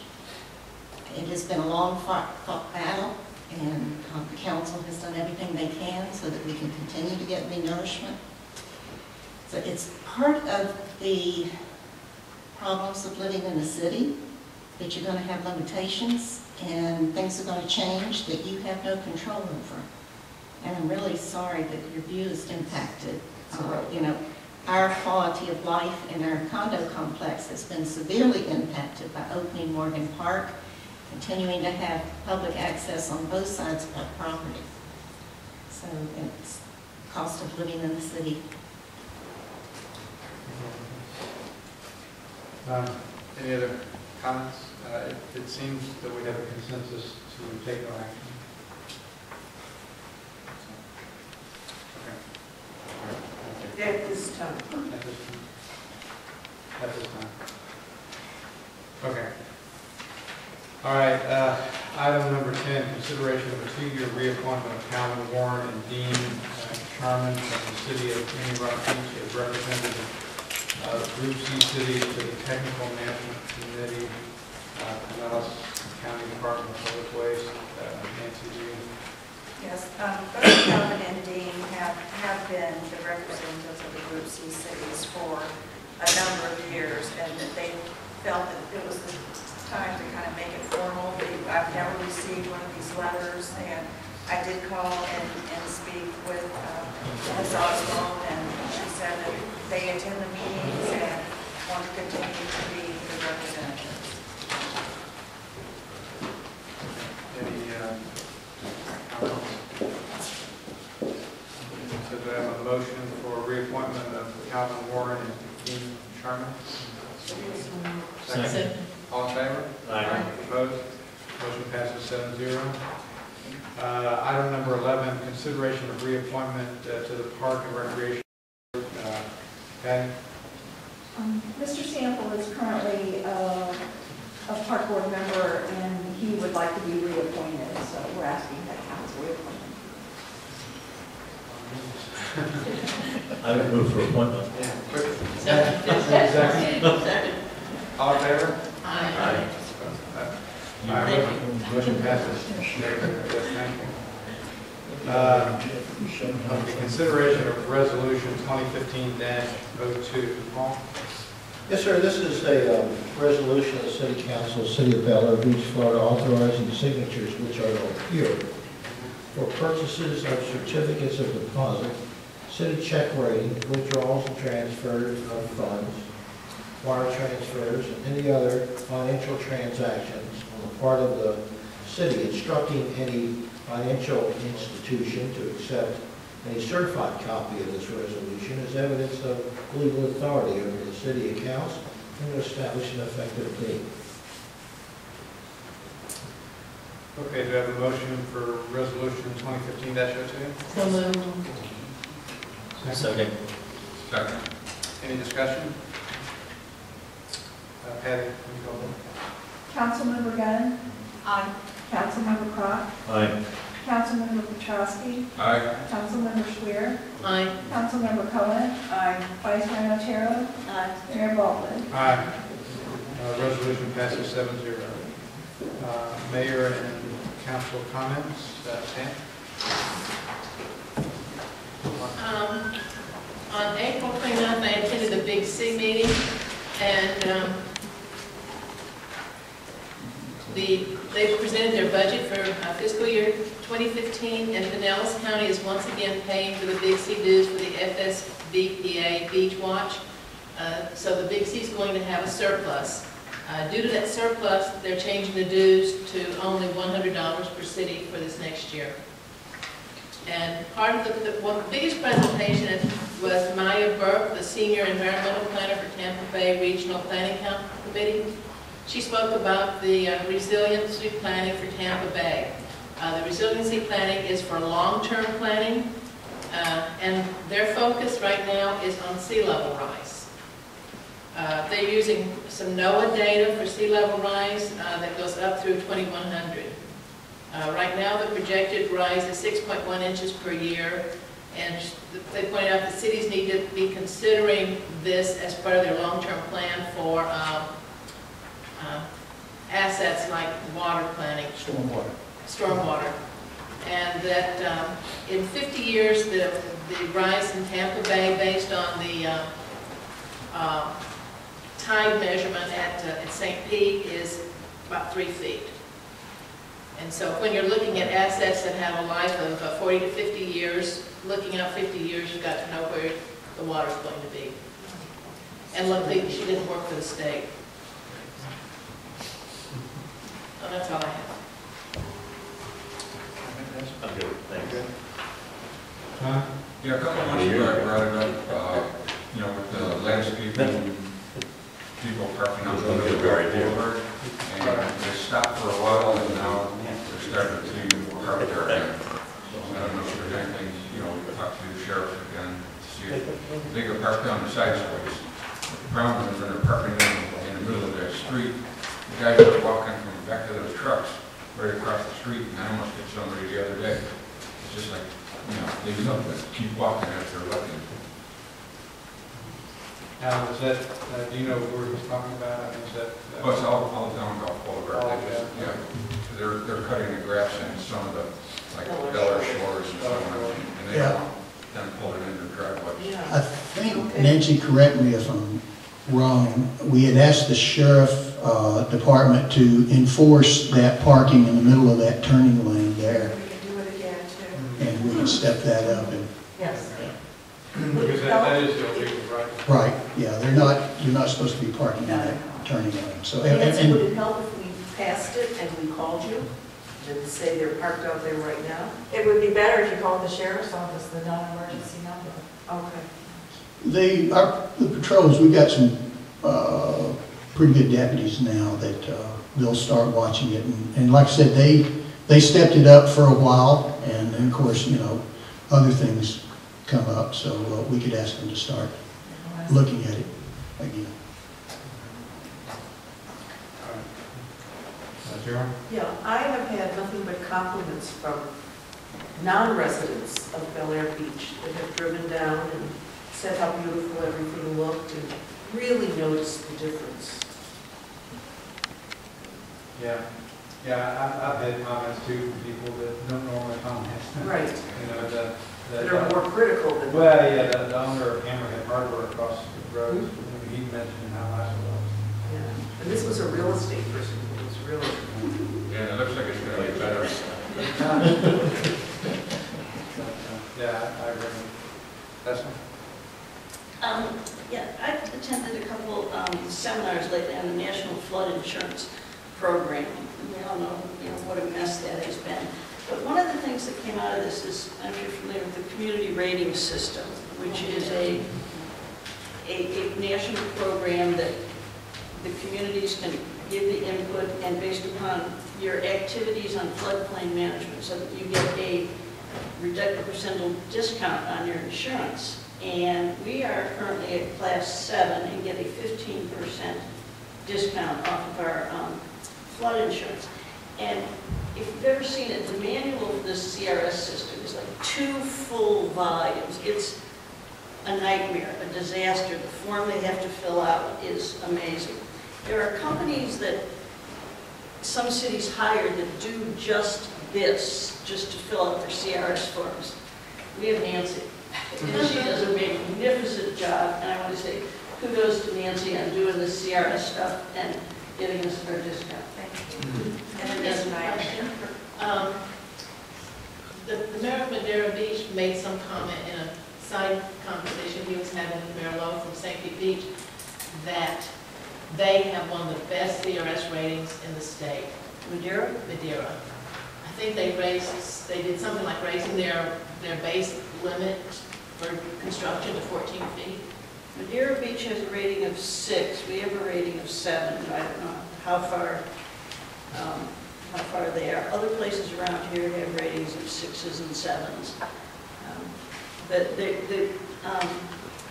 It has been a long fought battle, and the council has done everything they can so that we can continue to get renourishment. So it's part of the problems of living in a city, that you're going to have limitations and things are going to change that you have no control over. And I'm really sorry that your view is impacted. You know, Our quality of life in our condo complex has been severely impacted by opening Morgan Park, continuing to have public access on both sides of our property. So it's cost of living in the city. Any other comments? It seems that we have a consensus to take no action. Okay. At this time. At this time. At this time. Okay. All right, item number 10, consideration of a 2-year reappointment of Calvin Warren and Dean Sharman from the city of Union Rock Beach as representative of Group C cities to the Technical Management Committee, Pinellas County Department of Public Waste. Nancy, do you? Yes, both Calvin and Dean have been the representatives of the Group C cities for a number of years, and that they felt that it was the time to kind of make it formal. I've never received one of these letters, and I did call and speak with Ms. Oswald, and she said that they attend the meetings and want to continue to be the representatives. Any comments? So do I have a motion for reappointment of Calvin Warren and Dean Sharman? Second. All in favor? Aye. Opposed? Motion passes 7-0. Item number 11, consideration of reappointment to the Park and Recreation. Patty? Mr. Sample is currently a park board member, and he would like to be reappointed, so we're asking that council reappoint him. I would move for appointment. Second. All in favor? Aye. Motion passes. Yes, thank you. Okay, consideration of resolution 2015-02. Paul? Yes, sir, this is a resolution of the City Council, City of Bel Air Beach, Florida, authorizing signatures which are here for purchases of certificates of deposit, city check writing, withdrawals and transfers of funds, wire transfers, and any other financial transactions on the part of the city, instructing any financial institution to accept a certified copy of this resolution as evidence of legal authority over the city accounts and to establish an effective date. Okay, do I have a motion for resolution 2015-02? So moved. Second. Second. Any discussion? Patty, can you call them? Councilmember Gunn? Aye. Councilmember Crop? Aye. Councilmember Petrowski? Aye. Councilmember Schwer? Aye. Councilmember Cohen? Aye. Vice Mayor Otero? Aye. Mayor Baldwin? Aye. Resolution passes 7-0. Mayor and council comments. Pam? On April 29th, I attended the Big C meeting, and they presented their budget for fiscal year 2015, and Pinellas County is once again paying for the Big C dues for the FSBPA Beach Watch. So the Big C is going to have a surplus. Due to that surplus, they're changing the dues to only $100 per city for this next year. And part of one of the biggest presentation was Maya Burke, the Senior Environmental Planner for Tampa Bay Regional Planning Committee. She spoke about the resiliency planning for Tampa Bay. The resiliency planning is for long-term planning, and their focus right now is on sea level rise. They're using some NOAA data for sea level rise that goes up through 2100. Right now, the projected rise is 6.1 inches per year, and they pointed out that cities need to be considering this as part of their long-term plan for assets like water planning. Stormwater. And that in 50 years, the rise in Tampa Bay based on the tide measurement at St. Pete is about 3 feet. And so when you're looking at assets that have a life of 40 to 50 years, looking out 50 years, you've got to know the water's going to be. And luckily, she didn't work for the state. And that's all I have. I'm good, thank you. Huh? Yeah, a couple of months ago, I brought it up, you know, with the landscaping, people parking on the boulevard. And they stopped for a while, and now they're starting to park there again. I don't know if there's anything, you know, we could talk to the sheriff again, to see if they could park down the side streets. The problem is when they're parking in the middle of that street, the guys are walking from the back of those trucks right across the street, and I almost hit somebody the other day. It's just like, you know, they love to keep walking as they're looking. Now, is that, do you know where he's talking about? Is that? Oh, it's all down Gulf Boulevard. All They just, down. yeah, they're cutting the grass in some of the, like, Beller Shores and so on, and they Yeah. don't want them pulling in their driveways. I think, Nancy, correct me if I'm wrong, we had asked the sheriff department to enforce that parking in the middle of that turning lane there, We can do it again too. and we can step that up. And Yes. Because that is illegal, right? right, yeah, they're not supposed to be parking in that turning lane. So, Nancy, and would it help if we passed it and we called you and say they're parked out there right now? It would be better if you called the sheriff's office, the non-emergency number. Okay. the patrols, we've got some pretty good deputies now that they'll start watching it. And like I said, they stepped it up for a while, and then of course, you know, other things come up, so we could ask them to start looking at it again. Jerome? Yeah, I have had nothing but compliments from non-residents of Bel Air Beach that have driven down and said how beautiful everything looked and really noticed the difference. Yeah, I've had comments too from people that don't normally comment. Right. You know, that That are more critical than. well, yeah, the owner of Hammerhead Hardware across the road, he mentioned how nice it was. Yeah, and this was a real estate person who was really. Yeah, it looks like it's gonna get better. Yeah, I agree. That's one. Yeah, I attended a couple seminars lately on the National Flood Insurance Program. We all know, what a mess that has been. But one of the things that came out of this is, I'm sure you're familiar with the community rating system, which is a national program that the communities can give the input, and based upon your activities on floodplain management, so that you get a percentage discount on your insurance. And we are currently at class 7 and get a 15% discount off of our flood insurance. And if you've ever seen it, the manual for this CRS system is like 2 full volumes. It's a nightmare, a disaster. The form they have to fill out is amazing. There are companies that some cities hire that do just this, just to fill out their CRS forms. We have Nancy, and she does a magnificent job, and I want to say kudos to Nancy on doing the CRS stuff and giving us our discount. Thank you. And that's my question. The mayor of Madeira Beach made some comment in a side conversation he was having with Mayor Lowe from St. Pete Beach that they have one of the best CRS ratings in the state. Madeira? Madeira. I think they did something like raising their base limit for construction to 14 feet. Madeira Beach has a rating of 6. We have a rating of 7. I don't know how far they are. Other places around here have ratings of 6s and 7s. But the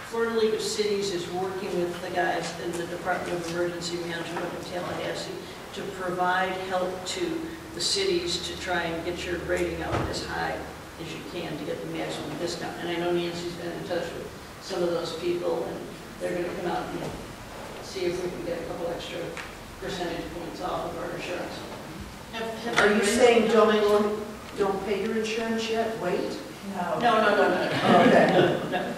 Florida League of Cities is working with the guys in the Department of Emergency Management up in Tallahassee to provide help to the cities to try and get your rating up as high as you can to get the maximum discount. And I know Nancy's been in touch with some of those people, and they're going to come out and see if we can get a couple extra percentage points off of our insurance. Are you saying don't pay your insurance yet? Wait? No. Okay. No.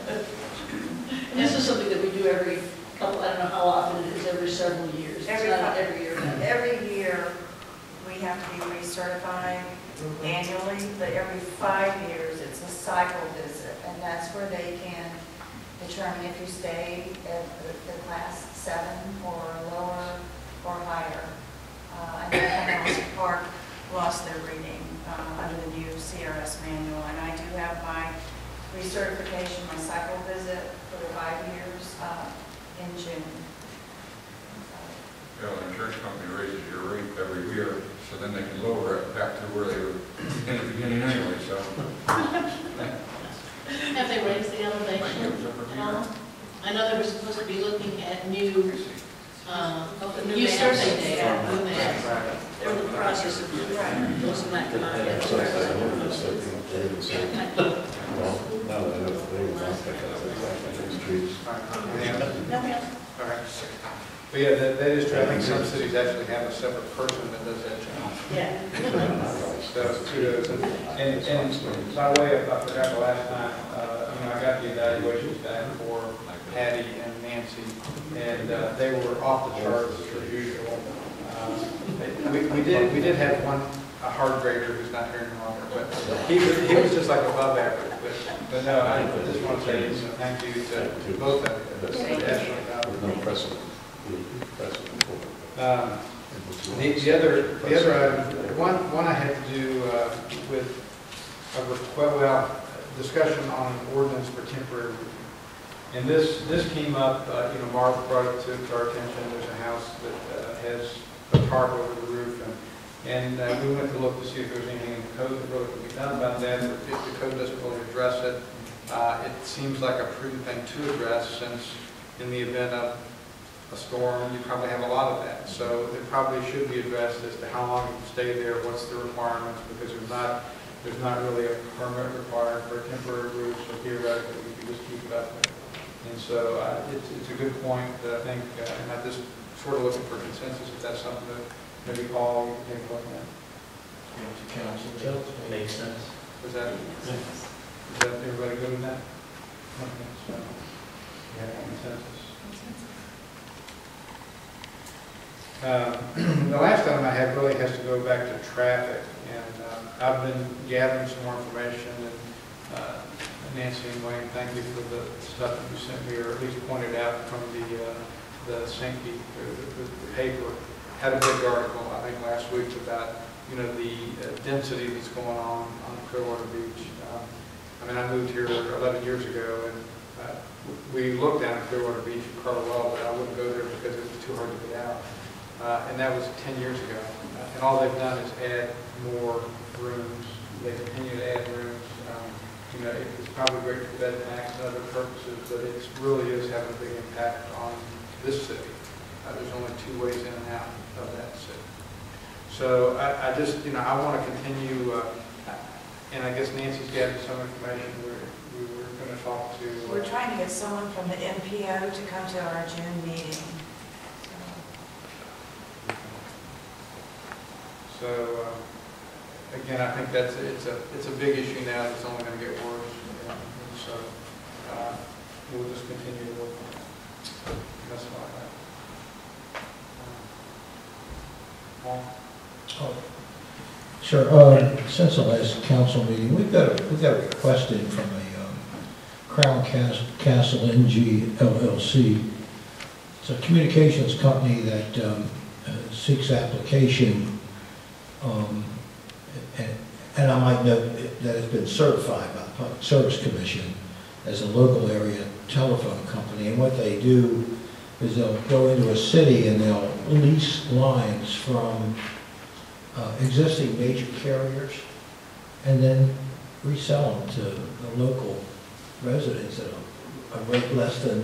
This is something that we do every couple, I don't know how often it is, every several years. It's not every year. Every year, we have to be recertifying annually, but every 5 years, it's a cycle visit, and that's where they can determine if you stay at the class 7 or lower or higher. I know Henry Park lost their rating under the new CRS manual, and I do have my recertification, my cycle visit for the 5 years in June. You know, the insurance company raises your rate every year, so then they can lower it back to where they were in the beginning anyway, so. Have they raised the elevation at all? I know they were supposed to be looking at new, new survey data. New maps. They're in the process of doing that. Wasn't that come out yet? Nothing else? All right. But yeah, that is true. I think some cities actually have a separate person that does that job. Yeah. So kudos. And by the way, I forgot the last time, I got the evaluations back for Patty and Nancy, and they were off the charts as usual. We did have one, a hard grader who's not here any longer, but he was just like above average. But no, I just want to say thank you to both of you. There's no precedent. The other item, one I had to do with a discussion on an ordinance for temporary roof. And this came up, Mark brought it to our attention. There's a house that has a tarp over the roof, and we went to look to see if there was anything in the code that really could be done about that. If the code doesn't really address it, it seems like a prudent thing to address, since in the event of a storm, you probably have a lot of that. So it probably should be addressed as to how long you can stay there, what's the requirements, because there's not really a permit required for a temporary roof, so theoretically you can just keep it up there. And so it's a good point that I think, and I'm just sort of looking for consensus if that's something that maybe Paul, you can take a look at. Council, makes sense. Is that everybody good with that? Okay, so, yeah, consensus. The last item I have really has to go back to traffic, and I've been gathering some more information, and Nancy and Wayne, thank you for the stuff that you sent me, or at least pointed out from the Sankey, the paper. Had a big article, I think, last week about, the density that's going on Clearwater Beach. I moved here 11 years ago, and we looked down at Clearwater Beach in Carlisle, but I wouldn't go there because it was too hard to get out. And that was 10 years ago. And all they've done is add more rooms. They continue to add rooms. It's probably great for bed tax and other purposes, but it really is having a big impact on this city. There's only 2 ways in and out of that city. So I just, I want to continue, and I guess Nancy's gathered some information. We were going to talk to... We're trying to get someone from the MPO to come to our June meeting. So again, I think it's a big issue now that's only going to get worse. And so we'll just continue to work on it. That's all I have. Paul? Oh, sure. Since the last council meeting, we've got a request in from a Crown Castle NG LLC. It's a communications company that seeks application. And I might note that it's been certified by the Public Service Commission as a local area telephone company. And what they do is they'll go into a city and they'll lease lines from existing major carriers and then resell them to the local residents at a rate less than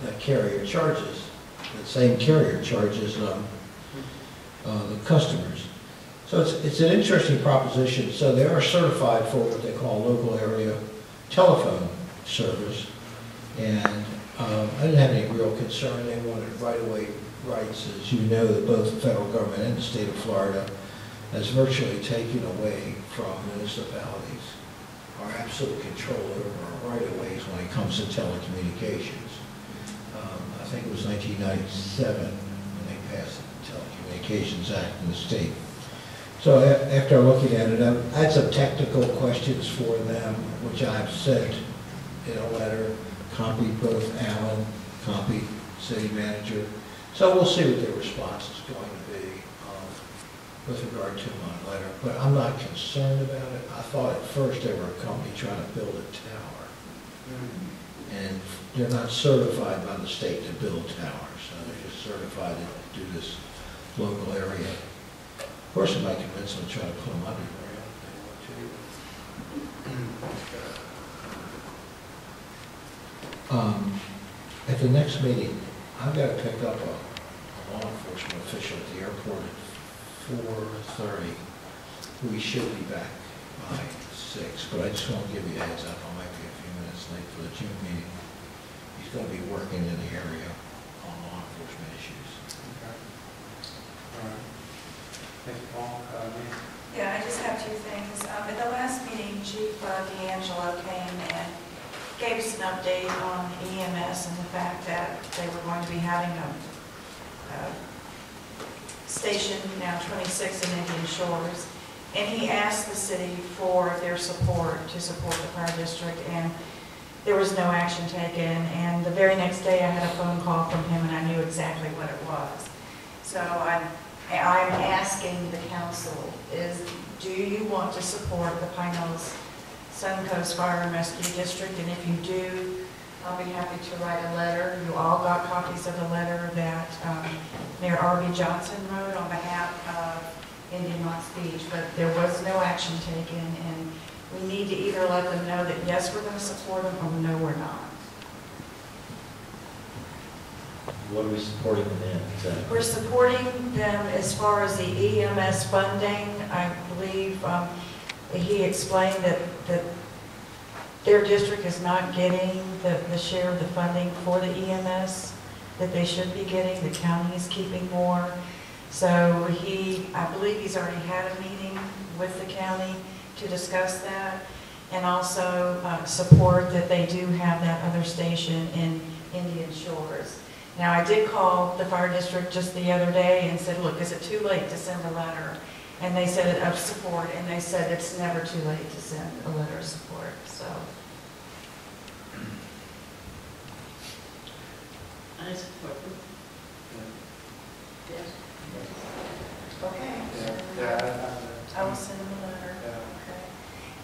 that carrier charges. That same carrier charges the customers. So it's an interesting proposition. So they are certified for what they call local area telephone service. And I didn't have any real concern. They wanted right-of-way rights. As you know, that both the federal government and the state of Florida has virtually taken away from municipalities our absolute control over our right-of-ways when it comes to telecommunications. I think it was 1997 when they passed the Telecommunications Act in the state. So after looking at it, I had some technical questions for them, which I've sent in a letter, copied both Alan, copied city manager. So we'll see what their response is going to be with regard to my letter. But I'm not concerned about it. I thought at first they were a company trying to build a tower. And they're not certified by the state to build towers. So they're just certified to do this local area. Of course, I might convince them to try to put them underground if they want to. At the next meeting, I've got to pick up a law enforcement official at the airport at 4:30. We should be back by 6, but I just want to give you a heads up. I might be a few minutes late for the June meeting. He's going to be working in the area on law enforcement issues. Okay. All right. Thank you, Paul. Yeah, I just have two things. At the last meeting, Chief D'Angelo came and gave us an update on EMS and the fact that they were going to be having a station, now 26 in Indian Shores. And he asked the city for their support, to support the fire district, and there was no action taken. And the very next day, I had a phone call from him, and I knew exactly what it was. So I'm asking the council is, do you want to support the Pine Hills Suncoast Fire and Rescue District? And if you do, I'll be happy to write a letter. You all got copies of the letter that Mayor R.B. Johnson wrote on behalf of Indian Moss Beach, but there was no action taken, and we need to either let them know that yes, we're going to support them, or no, we're not. What are we supporting them in exactly? We're supporting them as far as the EMS funding. I believe he explained that their district is not getting the share of the funding for the EMS that they should be getting. The county is keeping more. So I believe he's already had a meeting with the county to discuss that, and also support that they do have that other station in Indian Shores. Now, I did call the fire district just the other day and said, look, is it too late to send a letter? And they said of support, and they said it's never too late to send a letter of support, so. I support them. Yes. Okay. Yeah. I will send them a letter. Okay.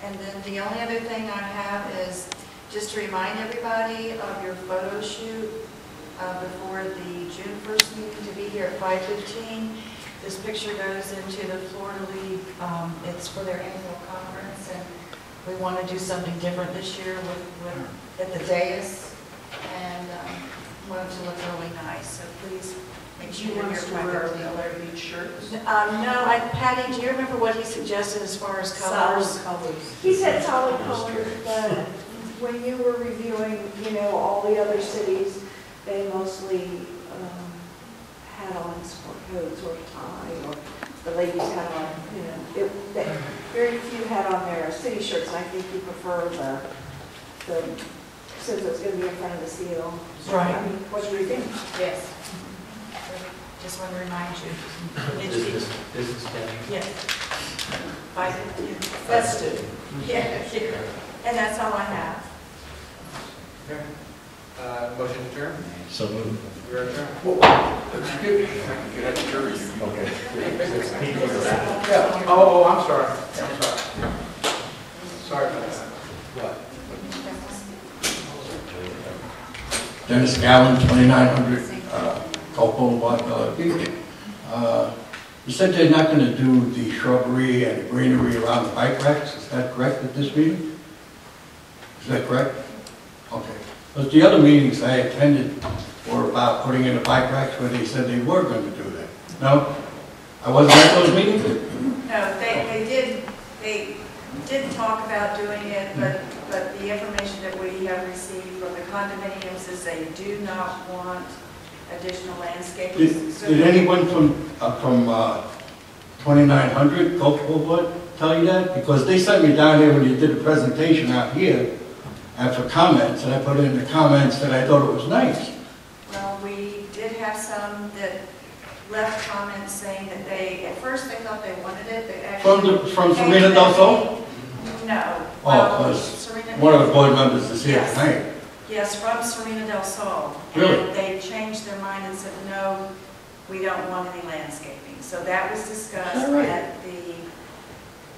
And then the only other thing I have is just to remind everybody of your photo shoot before the June 1st meeting to be here at 5:15. This picture goes into the Florida League. It's for their annual conference, and we want to do something different this year with at the dais, and want it to look really nice. So please make sure You want you're us to wear our Bel Beach shirts? No, Patty, do you remember what he suggested as far as colors? Solid colors. He said solid colors, but when you were reviewing, all the other cities, they mostly had on sport coats or tie, or the ladies had on, very few had on their city shirts, and I think you prefer the since it's going to be in front of the seal. Right. I mean, what do you think? Yes. Just want to remind you. Business casual? Yes. 5:15. Festive. Yeah. And that's all I have. Okay. Motion to adjourn? So moved. You're adjourned. Excuse me, I can get that jury. Okay. Yeah. Oh, I'm sorry. Sorry about that. What? Dennis Gallen, 2900 Gulf Boulevard, Beacon. You said they're not going to do the shrubbery and greenery around the bike racks. Is that correct at this meeting? Is that correct? Okay. But the other meetings I attended were about putting in the bike racks where they said they were going to do that. No? I wasn't at those meetings? No, they did talk about doing it, but the information that we have received from the condominiums is they do not want additional landscaping. Did anyone from 2900 Gulf Boulevard tell you that? Because they sent me down here when you did a presentation out here and for comments, and I put in the comments that I thought it was nice. Well, we did have some that left comments saying that at first they thought they wanted it, they actually... From Serena Del Sol? No. Oh, because one of the board members is here tonight. Yes, from Serena del Sol. Really? And they changed their mind and said, no, we don't want any landscaping. So that was discussed All right. at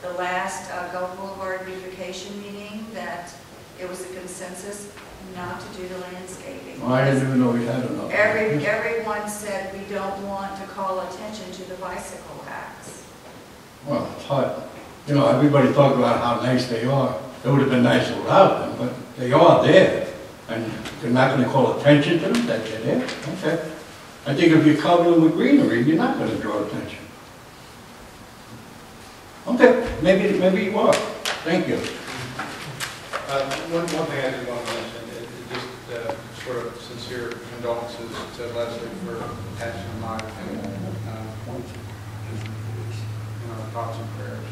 the last Gulf Boulevard beautification meeting, that it was a consensus not to do the landscaping. Well, I didn't even know we had enough. Everyone said we don't want to call attention to the bicycle racks. Well, it's hard. You know, everybody talked about how nice they are. It would have been nicer without them, but they are there. And you're not going to call attention to them, that they're there? Okay. I think if you cover them with greenery, you're not going to draw attention. Okay, maybe you are. Thank you. One thing I did want to mention, just sort of sincere condolences to Leslie for passing my opinion. Thoughts and prayers.